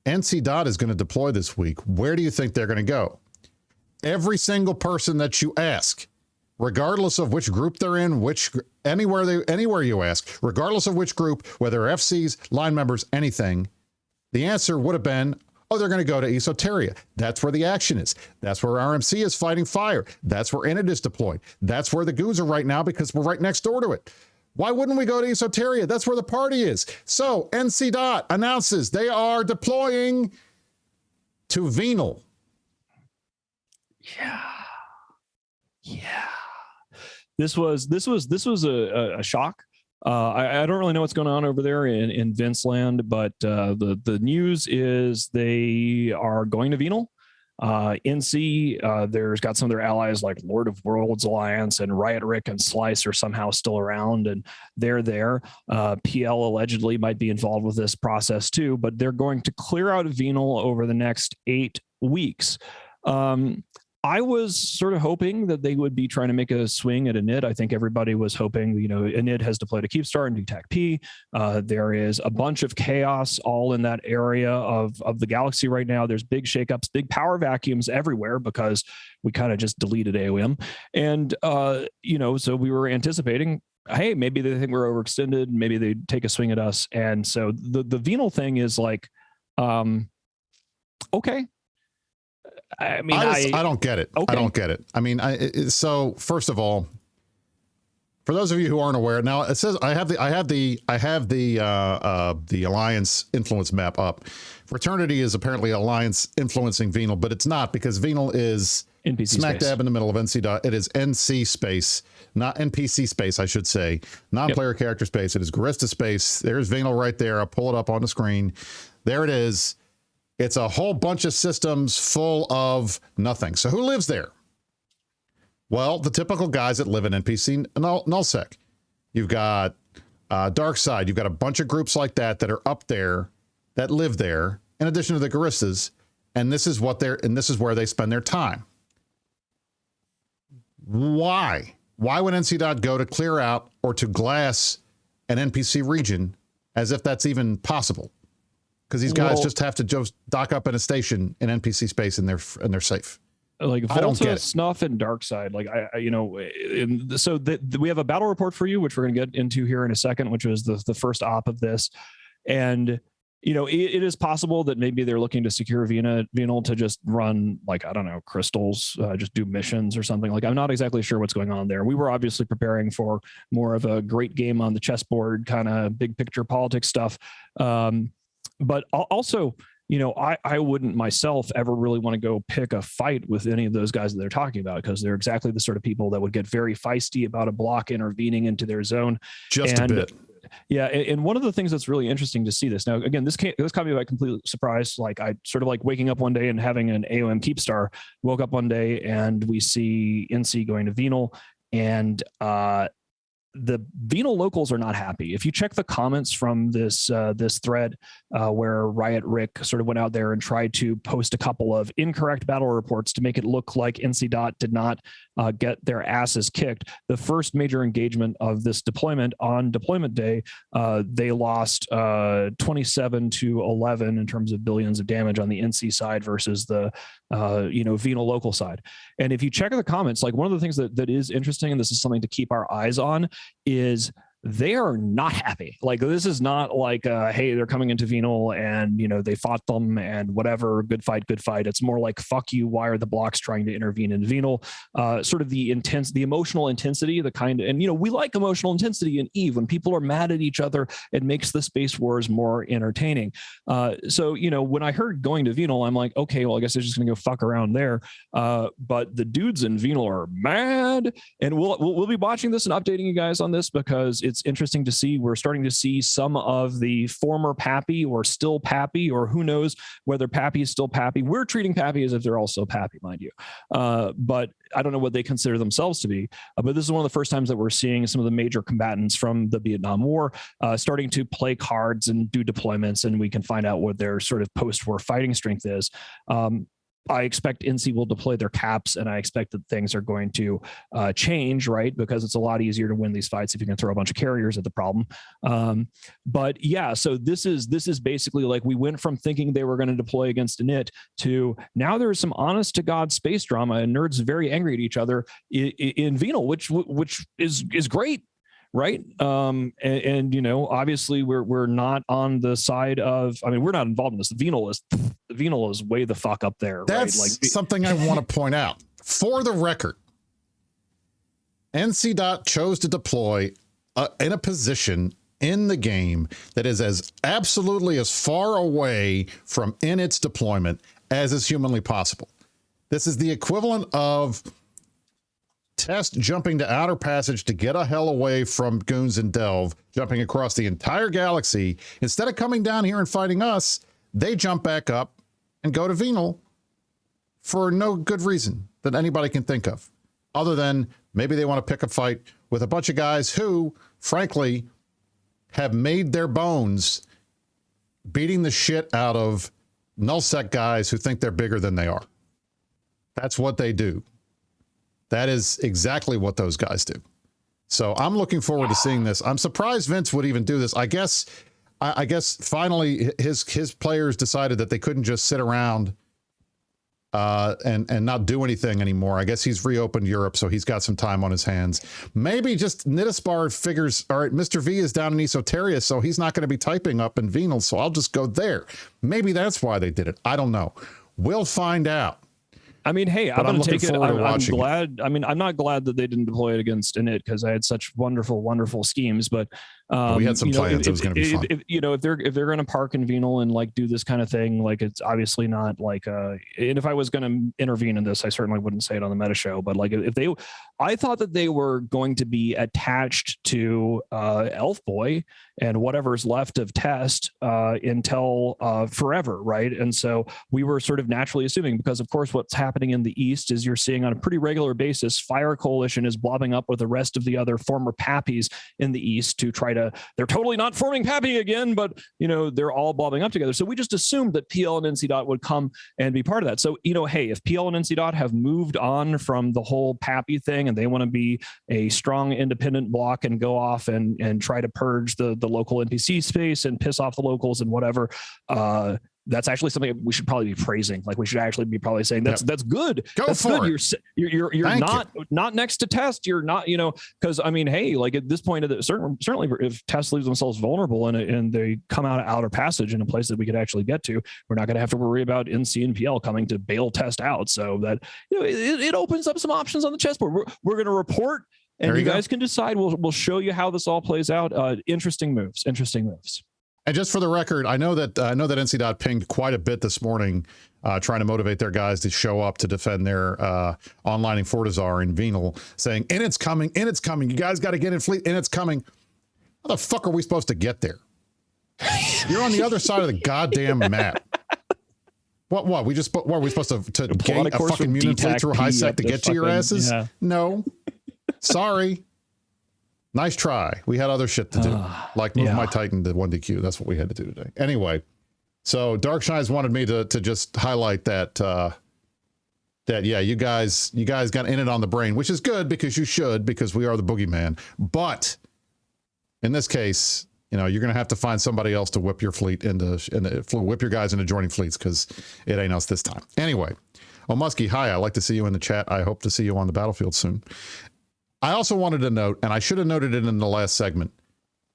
NC Dot is going to deploy this week, where do you think they're going to go? Every single person that you ask, regardless of which group they're in, anywhere you ask, regardless of which group, whether FCs, line members, anything, the answer would have been, oh, they're going to go to Esoteria. That's where the action is. That's where RMC is fighting fire. That's where Enid is deployed. That's where the goons are right now, because we're right next door to it. Why wouldn't we go to Esoteria? That's where the party is. So NC Dot announces they are deploying to Venal. Yeah. This was a shock. I don't really know what's going on over there in Vince land, but the news is they are going to Venal. NC, there's got some of their allies like Lord of Worlds Alliance and Riot Rick and Slice are somehow still around, and they're there. PL allegedly might be involved with this process too, but they're going to clear out Venal over the next 8 weeks. I was sort of hoping that they would be trying to make a swing at Init. I think everybody was hoping, Init has deployed a Keepstar and DTAC-P. There is a bunch of chaos all in that area of the galaxy right now. There's big shakeups, big power vacuums everywhere because we kind of just deleted AOM. And, so we were anticipating, hey, maybe they think we're overextended. Maybe they take a swing at us. And so the Venal thing is like, okay. I mean, I don't get it. Okay. I don't get it. I mean, so first of all, for those of you who aren't aware, now it says I have the alliance influence map up. Fraternity is apparently alliance influencing Venal, but it's not, because Venal is NPC smack space. dab in the middle of NC dot. It is NC space, not NPC space, I should say, non-player character space. It is Garista space. There's Venal right there. I'll pull it up on the screen. There it is. It's a whole bunch of systems full of nothing. So who lives there? Well, the typical guys that live in NPC nullsec. You've got Dark Side. You've got a bunch of groups like that are up there, that live there, in addition to the Garistas. And this is where they spend their time. Why? Why would NC Dot go to clear out or to glass an NPC region as if that's even possible? Because these guys just have to just dock up in a station in NPC space and they're safe. Like I don't get Volta, it. Snuff, and Dark Side. Like we have a battle report for you, which we're going to get into here in a second, which was the first op of this. And it is possible that maybe they're looking to secure Venal to just run, like, I don't know, crystals, just do missions or something. Like, I'm not exactly sure what's going on there. We were obviously preparing for more of a great game on the chessboard, kind of big picture politics stuff. But also, I wouldn't myself ever really want to go pick a fight with any of those guys that they're talking about, because they're exactly the sort of people that would get very feisty about a block intervening into their zone. A bit. Yeah. And one of the things that's really interesting to see this now, again, this caught me by complete surprise. Like, I sort of like waking up one day and having an AOM Keepstar, woke up one day and we see NC going to Venal, and the Venal locals are not happy. If you check the comments from this thread where Riot Rick sort of went out there and tried to post a couple of incorrect battle reports to make it look like NC Dot did not get their asses kicked. The first major engagement of this deployment on deployment day, they lost 27-11 in terms of billions of damage on the NC side versus the Venal local side. And if you check the comments, like, one of the things that is interesting, and this is something to keep our eyes on, is they are not happy. Like, this is not like, hey, they're coming into Venal and, they fought them and whatever, good fight. It's more like, fuck you, why are the blocks trying to intervene in Venal? Sort of the emotional intensity, and we like emotional intensity in EVE. When people are mad at each other, it makes the space wars more entertaining. So, when I heard going to Venal, I'm like, okay, well, I guess they're just going to go fuck around there. But the dudes in Venal are mad, and we'll be watching this and updating you guys on this, because it's interesting to see. We're starting to see some of the former Pappy or still Pappy, or who knows whether Pappy is still Pappy. We're treating Pappy as if they're also Pappy, mind you. But I don't know what they consider themselves to be. But this is one of the first times that we're seeing some of the major combatants from the Vietnam War starting to play cards and do deployments, and we can find out what their sort of post-war fighting strength is. I expect NC will deploy their caps, and I expect that things are going to change, right? Because it's a lot easier to win these fights if you can throw a bunch of carriers at the problem. But yeah, so this is basically like, we went from thinking they were going to deploy against Init to now there's some honest to God space drama and nerds very angry at each other in Venal, which is great. Right. And obviously we're not on the side of, we're not involved in this. The Venal is way the fuck up there. That's right? Like, something I want to point out. For the record, NC Dot chose to deploy in a position in the game that is as absolutely as far away from in its deployment as is humanly possible. This is the equivalent of Test jumping to outer passage to get a hell away from Goons and Delve, jumping across the entire galaxy. Instead of coming down here and fighting us, they jump back up and go to Venal for no good reason that anybody can think of, other than maybe they want to pick a fight with a bunch of guys who, frankly, have made their bones beating the shit out of nullsec guys who think they're bigger than they are. That's what they do. That is exactly what those guys do. So I'm looking forward to seeing this. I'm surprised Vince would even do this. I guess finally his players decided that they couldn't just sit around and not do anything anymore. I guess he's reopened Europe, so he's got some time on his hands. Maybe just Nidaspar figures, all right, Mr. V is down in Esoteria, so he's not going to be typing up in Venal, so I'll just go there. Maybe that's why they did it. I don't know. We'll find out. I mean, hey, I'm going to take it. I'm glad. I mean, I'm not glad that they didn't deploy it against Init because I had such wonderful, wonderful schemes. But we had some plans. It was going to be fun. If they're going to park in Venal and like do this kind of thing, like it's obviously not like. And if I was going to intervene in this, I certainly wouldn't say it on the meta show. But like if they, I thought that they were going to be attached to Elf Boy and whatever's left of Test until forever, right? And so we were sort of naturally assuming, because of course what's happening in the East is you're seeing on a pretty regular basis, Fire Coalition is blobbing up with the rest of the other former Pappies in the East to try to, they're totally not forming Pappy again, but you know, they're all blobbing up together. So we just assumed that PL and NC. Would come and be part of that. So, you know, hey, if PL and NC. Have moved on from the whole Pappy thing and they want to be a strong independent block and go off and try to purge the local NPC space and piss off the locals and whatever, that's actually something we should probably be praising. Like we should actually be probably saying that's good. That's for good. You're not next to Test. You're not, you know, because I mean, hey, like at this point, certainly if Test leaves themselves vulnerable and they come out of outer passage in a place that we could actually get to, we're not going to have to worry about NC and PL coming to bail Test out. So that, you know, it opens up some options on the chessboard. We're going to report, and you guys can decide. We'll show you how this all plays out. Interesting moves. And just for the record, I know that NC. Pinged quite a bit this morning, trying to motivate their guys to show up to defend their onlining Fortizar in Venal, saying, and it's coming. You guys got to get in fleet, and it's coming. How the fuck are we supposed to get there? You're on the other side of the goddamn map. What? What are we supposed to gain a fucking mutant fleet through high sec to get to your asses? Yeah. No. Sorry. Nice try. We had other shit to do, like move my Titan to 1DQ. That's what we had to do today. Anyway, so Darkshines wanted me to just highlight that you guys got in it on the brain, which is good because you should, because we are the boogeyman. But in this case, you know, you're going to have to find somebody else to whip your fleet whip your guys into joining fleets, because it ain't us this time. Anyway, Muskie, hi. I'd like to see you in the chat. I hope to see you on the battlefield soon. I also wanted to note, and I should have noted it in the last segment,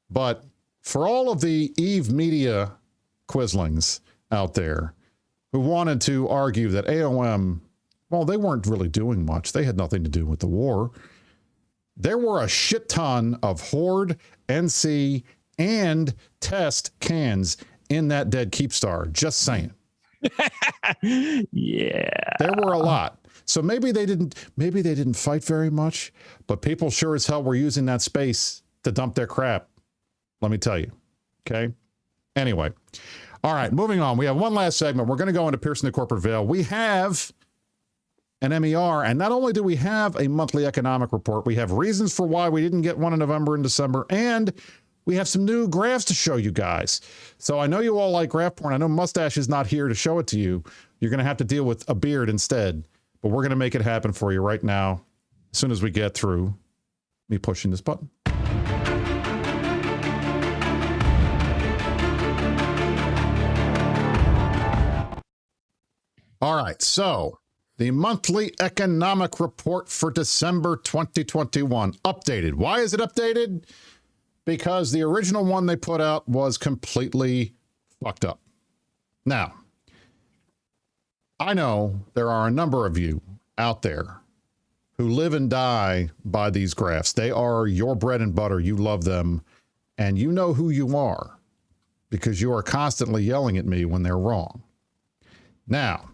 but for all of the Eve Media quislings out there who wanted to argue that AOM, well, they weren't really doing much. They had nothing to do with the war. There were a shit ton of Horde, NC, and Test cans in that dead Keepstar. Just saying. Yeah. There were a lot. So maybe they didn't fight very much, but people sure as hell were using that space to dump their crap. Let me tell you. Okay. Anyway. All right. Moving on. We have one last segment. We're going to go into Piercing the Corporate Veil. We have an MER, and not only do we have a monthly economic report, we have reasons for why we didn't get one in November and December, and we have some new graphs to show you guys. So I know you all like graph porn. I know Mustache is not here to show it to you. You're going to have to deal with a beard instead. But we're going to make it happen for you right now, as soon as we get through me pushing this button. All right, so the monthly economic report for December 2021, updated. Why is it updated? Because the original one they put out was completely fucked up. Now, I know there are a number of you out there who live and die by these graphs. They are your bread and butter. You love them, and you know who you are because you are constantly yelling at me when they're wrong. Now,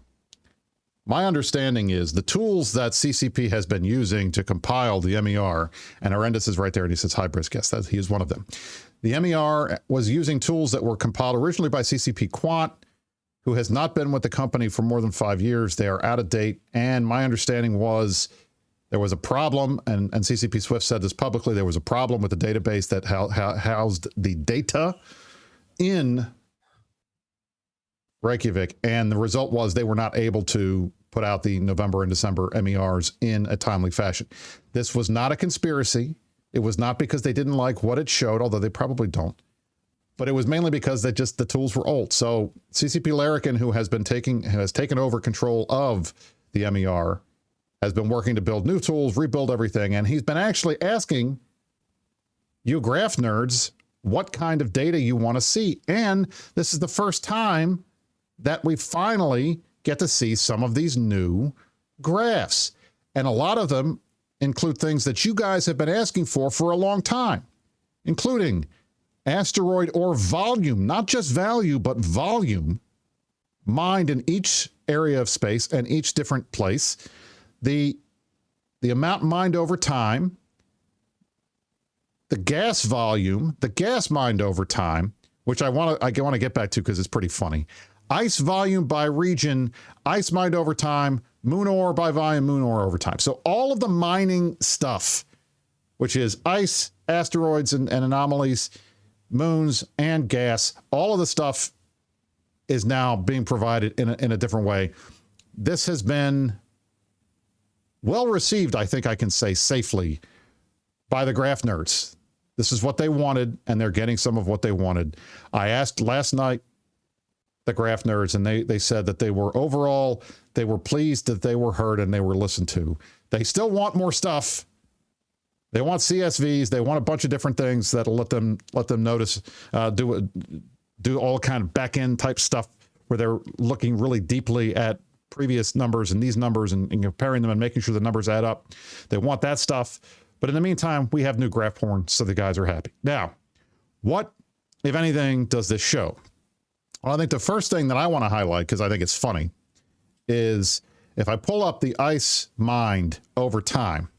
my understanding is the tools that CCP has been using to compile the MER, and Arendis is right there, and he says, hi, Brisc. Yes, he is one of them. The MER was using tools that were compiled originally by CCP Quant, who has not been with the company for more than 5 years. They are out of date, and my understanding was there was a problem, and CCP Swift said this publicly, there was a problem with the database that housed the data in Reykjavik, and the result was they were not able to put out the November and December MERs in a timely fashion. This was not a conspiracy. It was not because they didn't like what it showed, although they probably don't. But it was mainly because the tools were old. So CCP Larrikin, who has taken over control of the MER, has been working to build new tools, rebuild everything, and he's been actually asking you graph nerds what kind of data you want to see. And this is the first time that we finally get to see some of these new graphs. And a lot of them include things that you guys have been asking for a long time, including asteroid or volume, not just value, but volume mined in each area of space and each different place, the amount mined over time, the gas volume, the gas mined over time, which I want to get back to because it's pretty funny. Ice volume by region, ice mined over time, moon ore by volume, moon ore over time. So all of the mining stuff, which is ice, asteroids and anomalies, moons, and gas, all of the stuff is now being provided in a different way. This has been well received, I think I can say safely, by the graph nerds. This is what they wanted, and they're getting some of what they wanted. I asked last night the graph nerds, and they said that they were pleased that they were heard and they were listened to. They still want more stuff. They want CSVs. They want a bunch of different things that'll let them notice, do all kind of back end type stuff where they're looking really deeply at previous numbers and these numbers and comparing them and making sure the numbers add up. They want that stuff. But in the meantime, we have new graph porn, so the guys are happy. Now, what, if anything, does this show? Well, I think the first thing that I want to highlight, because I think it's funny, is if I pull up the ice mined over time,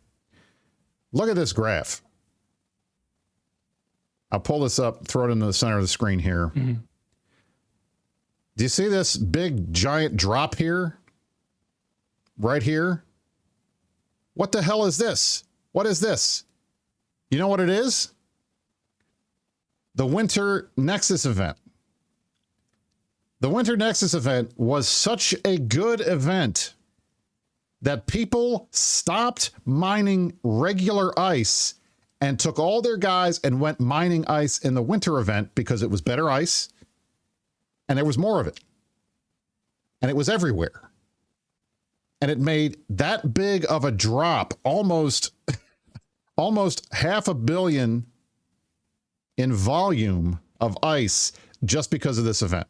look at this graph. I'll pull this up, throw it into the center of the screen here. Mm-hmm. Do you see this big, giant drop here? Right here? What the hell is this? What is this? You know what it is? The Winter Nexus event. The Winter Nexus event was such a good event that people stopped mining regular ice and took all their guys and went mining ice in the winter event because it was better ice and there was more of it. And it was everywhere. And it made that big of a drop, almost 500 million in volume of ice just because of this event.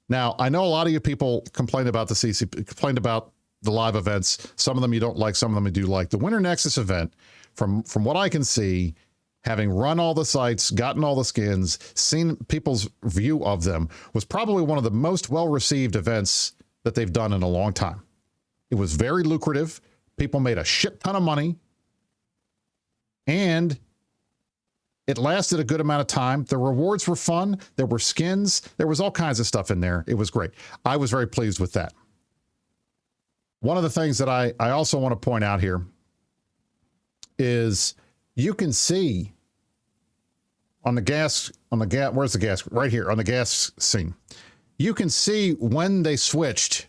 Now, I know a lot of you people complained about the CCP, complained about the live events. Some of them you don't like, some of them you do like. The Winter Nexus event, from what I can see, having run all the sites, gotten all the skins, seen people's view of them, was probably one of the most well-received events that they've done in a long time. It was very lucrative. People made a shit ton of money. And it lasted a good amount of time. The rewards were fun. There were skins. There was all kinds of stuff in there. It was great. I was very pleased with that. One of the things that I also want to point out here is you can see on the gas, where's the gas? Right here on the gas scene. You can see when they switched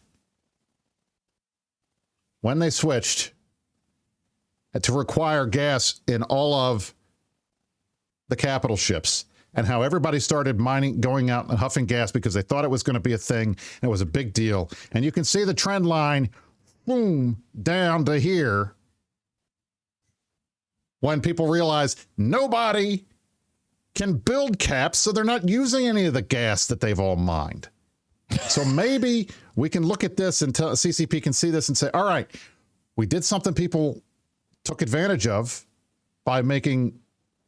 to require gas in all of the capital ships, and how everybody started mining, going out and huffing gas because they thought it was going to be a thing and it was a big deal. And you can see the trend line, boom, down to here when people realize nobody can build caps, so they're not using any of the gas that they've all mined. So maybe we can look at this and CCP can see this and say, all right, We did something people took advantage of by making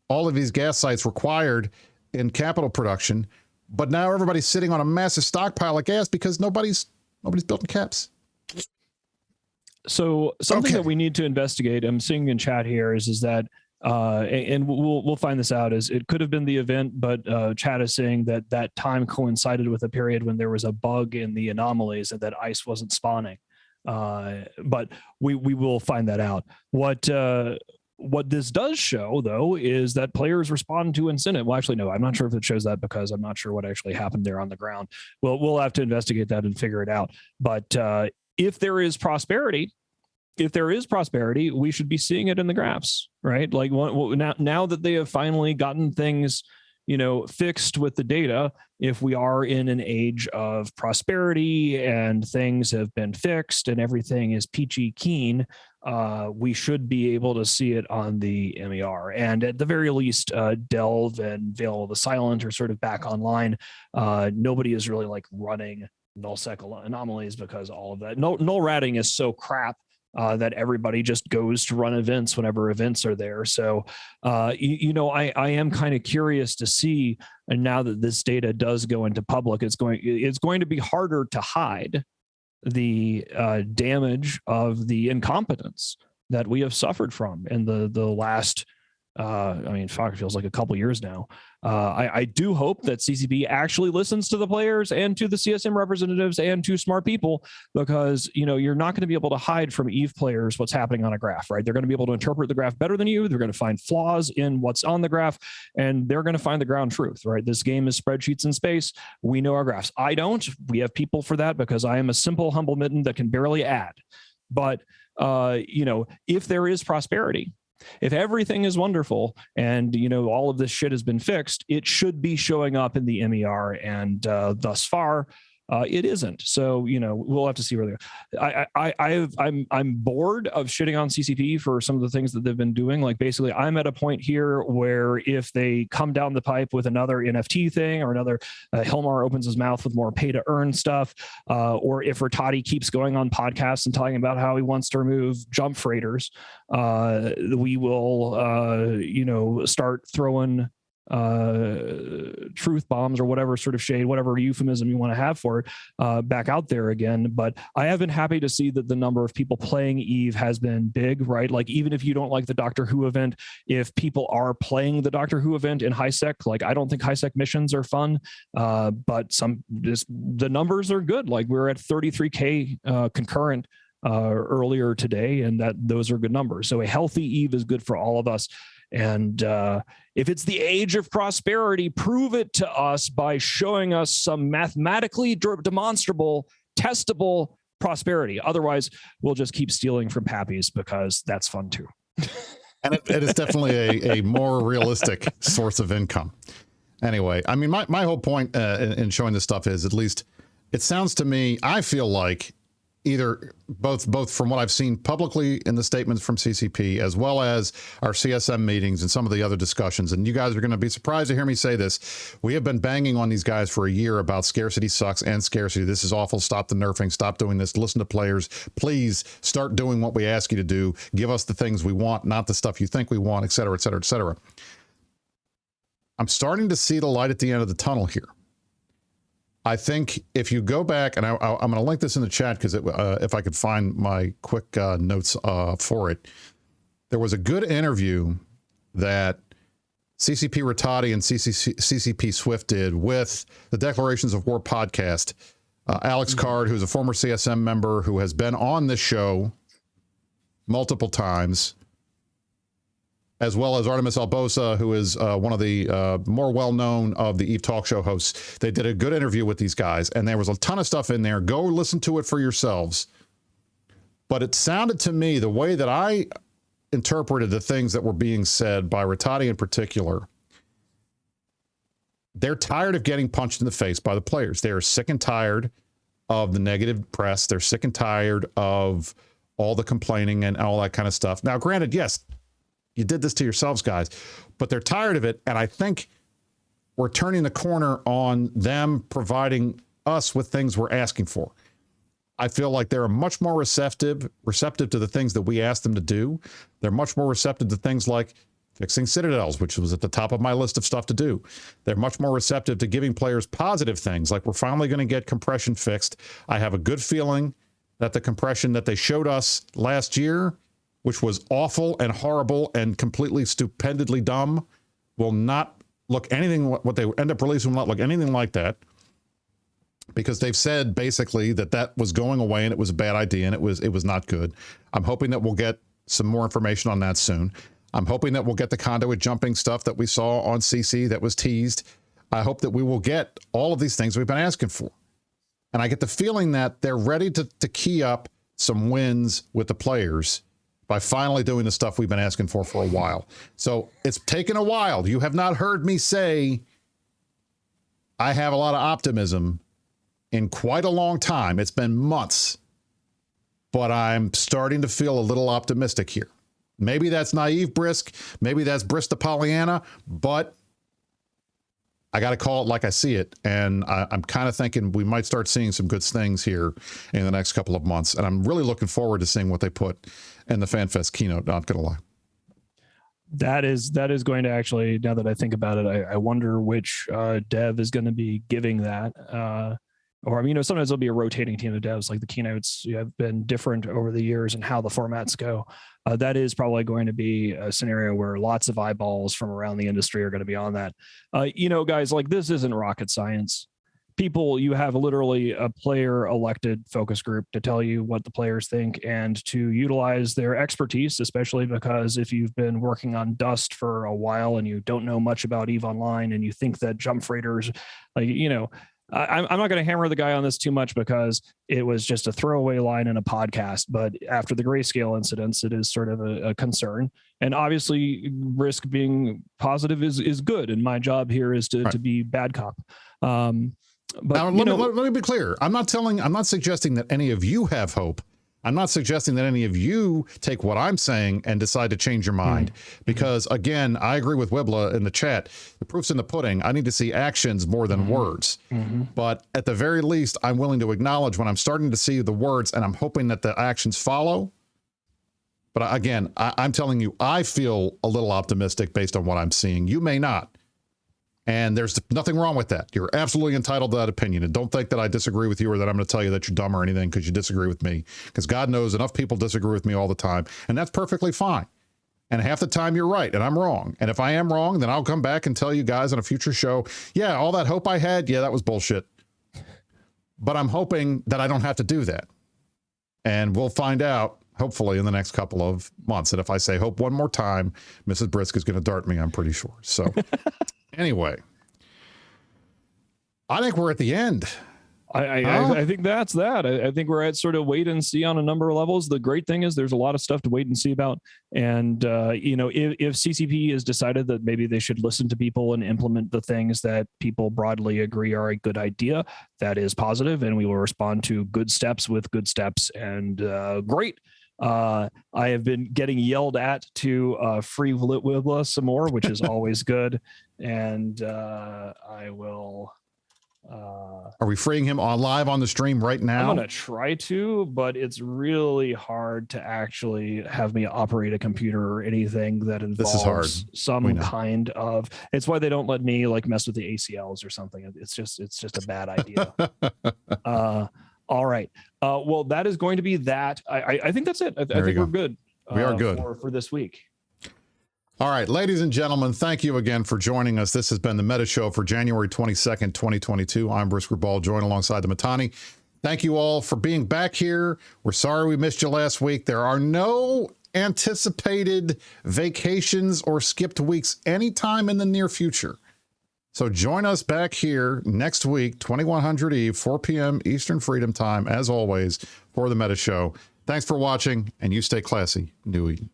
all of these gas sites required in capital production, but now everybody's sitting on a massive stockpile of gas because nobody's building caps. So something that we need to investigate, I'm seeing in chat here, is that and we'll find this out, is it could have been the event, but chat is saying that time coincided with a period when there was a bug in the anomalies and that ice wasn't spawning. But we will find that out. What this does show, though, is that players respond to incentive. Well, actually, no, I'm not sure if it shows that because I'm not sure what actually happened there on the ground. Well, we'll have to investigate that and figure it out. But if there is prosperity, we should be seeing it in the graphs, right? Like now that they have finally gotten things, fixed with the data, if we are in an age of prosperity and things have been fixed and everything is peachy keen, we should be able to see it on the MER. And at the very least, Delve and Veil of the Silent are sort of back online. Nobody is really like running nullsec anomalies because all of that. Null ratting is so crap that everybody just goes to run events whenever events are there. So, I am kind of curious to see, and now that this data does go into public, it's going to be harder to hide the damage of the incompetence that we have suffered from in the last, it feels like a couple years now. I do hope that CCP actually listens to the players and to the CSM representatives and to smart people, because, you're not going to be able to hide from EVE players what's happening on a graph, right? They're going to be able to interpret the graph better than you. They're going to find flaws in what's on the graph, and they're going to find the ground truth, right? This game is spreadsheets in space. We know our graphs. I don't. We have people for that because I am a simple, humble mitten that can barely add. But, if there is prosperity, if everything is wonderful and, all of this shit has been fixed, it should be showing up in the MER. And thus far, it isn't. So, we'll have to see where I'm bored of shitting on CCP for some of the things that they've been doing. Like, basically, I'm at a point here where if they come down the pipe with another NFT thing or another Hilmar opens his mouth with more pay to earn stuff, or if Rattati keeps going on podcasts and talking about how he wants to remove jump freighters, we will, start throwing truth bombs or whatever sort of shade, whatever euphemism you want to have for it, back out there again. But I have been happy to see that the number of people playing EVE has been big, right? Like, even if you don't like the Doctor Who event, if people are playing the Doctor Who event in HiSec, like, I don't think HiSec missions are fun, but the numbers are good. Like, we're at 33K concurrent earlier today, and those are good numbers. So a healthy EVE is good for all of us. And if it's the age of prosperity, prove it to us by showing us some mathematically demonstrable, testable prosperity. Otherwise, we'll just keep stealing from Pappies because that's fun too. And it is definitely a more realistic source of income. Anyway, I mean, my whole point in showing this stuff is, at least it sounds to me, I feel like either both from what I've seen publicly in the statements from CCP, as well as our CSM meetings and some of the other discussions. And you guys are going to be surprised to hear me say this. We have been banging on these guys for a year about scarcity sucks and scarcity. This is awful. Stop the nerfing. Stop doing this. Listen to players. Please start doing what we ask you to do. Give us the things we want, not the stuff you think we want, et cetera, et cetera, et cetera. I'm starting to see the light at the end of the tunnel here. I think if you go back, and I'm going to link this in the chat because if I could find my quick notes for it, there was a good interview that CCP Rattati and CCP Swift did with the Declarations of War podcast. Alex Card, who's a former CSM member who has been on this show multiple times, as well as Artemis Albosa, who is one of the more well-known of the EVE talk show hosts. They did a good interview with these guys, and there was a ton of stuff in there. Go listen to it for yourselves. But it sounded to me, the way that I interpreted the things that were being said by Rattati in particular, they're tired of getting punched in the face by the players. They are sick and tired of the negative press. They're sick and tired of all the complaining and all that kind of stuff. Now, granted, yes, you did this to yourselves, guys, but they're tired of it. And I think we're turning the corner on them providing us with things we're asking for. I feel like they're much more receptive to the things that we asked them to do. They're much more receptive to things like fixing citadels, which was at the top of my list of stuff to do. They're much more receptive to giving players positive things, like we're finally going to get compression fixed. I have a good feeling that the compression that they showed us last year, which was awful and horrible and completely stupendly dumb, will not look anything, what they end up releasing will not look anything like that, because they've said basically that was going away and it was a bad idea and it was not good. I'm hoping that we'll get some more information on that soon. I'm hoping that we'll get the conduit jumping stuff that we saw on CC that was teased. I hope that we will get all of these things we've been asking for. And I get the feeling that they're ready to key up some wins with the players by finally doing the stuff we've been asking for a while. So it's taken a while. You have not heard me say I have a lot of optimism in quite a long time. It's been months, but I'm starting to feel a little optimistic here. Maybe that's naive Brisc. Maybe that's Brisc to Pollyanna, but I got to call it like I see it. And I'm kind of thinking we might start seeing some good things here in the next couple of months. And I'm really looking forward to seeing what they put in the FanFest keynote, not going to lie. That is going to actually, now that I think about it, I wonder which dev is going to be giving that. Or, sometimes there'll be a rotating team of devs, like the keynotes have been different over the years and how the formats go. That is probably going to be a scenario where lots of eyeballs from around the industry are going to be on that. Guys, like, this isn't rocket science. You have literally a player elected focus group to tell you what the players think and to utilize their expertise, especially because if you've been working on Dust for a while and you don't know much about EVE Online and you think that jump freighters, I'm not going to hammer the guy on this too much because it was just a throwaway line in a podcast, but after the Grayscale incidents, it is sort of a concern. And obviously risk being positive is good. And my job here is to be bad cop. But now, let me be clear. I'm not suggesting that any of you have hope. I'm not suggesting that any of you take what I'm saying and decide to change your mind. Because again, I agree with Wibla in the chat. The proof's in the pudding. I need to see actions more than words. But at the very least, I'm willing to acknowledge when I'm starting to see the words and I'm hoping that the actions follow. But again, I'm telling you, I feel a little optimistic based on what I'm seeing. You may not. And there's nothing wrong with that. You're absolutely entitled to that opinion. And don't think that I disagree with you or that I'm going to tell you that you're dumb or anything because you disagree with me. Because God knows enough people disagree with me all the time. And that's perfectly fine. And half the time you're right and I'm wrong. And if I am wrong, then I'll come back and tell you guys on a future show, yeah, all that hope I had, yeah, that was bullshit. But I'm hoping that I don't have to do that. And we'll find out, hopefully, in the next couple of months. And if I say hope one more time, Mrs. Brisc is going to dart me, I'm pretty sure. So... Anyway, I think we're at the end. I think that's that. I think we're at sort of wait and see on a number of levels. The great thing is there's a lot of stuff to wait and see about. And, if CCP has decided that maybe they should listen to people and implement the things that people broadly agree are a good idea, that is positive, and we will respond to good steps with good steps. And great. I have been getting yelled at to free Wibla some more, which is always good. And I will. Are we freeing him on live on the stream right now? I'm going to try to, but it's really hard to actually have me operate a computer or anything that involves some kind of. It's why they don't let me mess with the ACLs or something. It's just a bad idea. All right. Well, that is going to be that. I think that's it. I think we're good. We are good for this week. All right, ladies and gentlemen, thank you again for joining us. This has been the Meta Show for January 22nd, 2022. I'm Brisc Rubal, joined alongside the Mittani. Thank you all for being back here. We're sorry we missed you last week. There are no anticipated vacations or skipped weeks anytime in the near future. So join us back here next week, 2100 Eve, 4 p.m. Eastern Freedom Time, as always, for the Meta Show. Thanks for watching, and you stay classy, New Eden.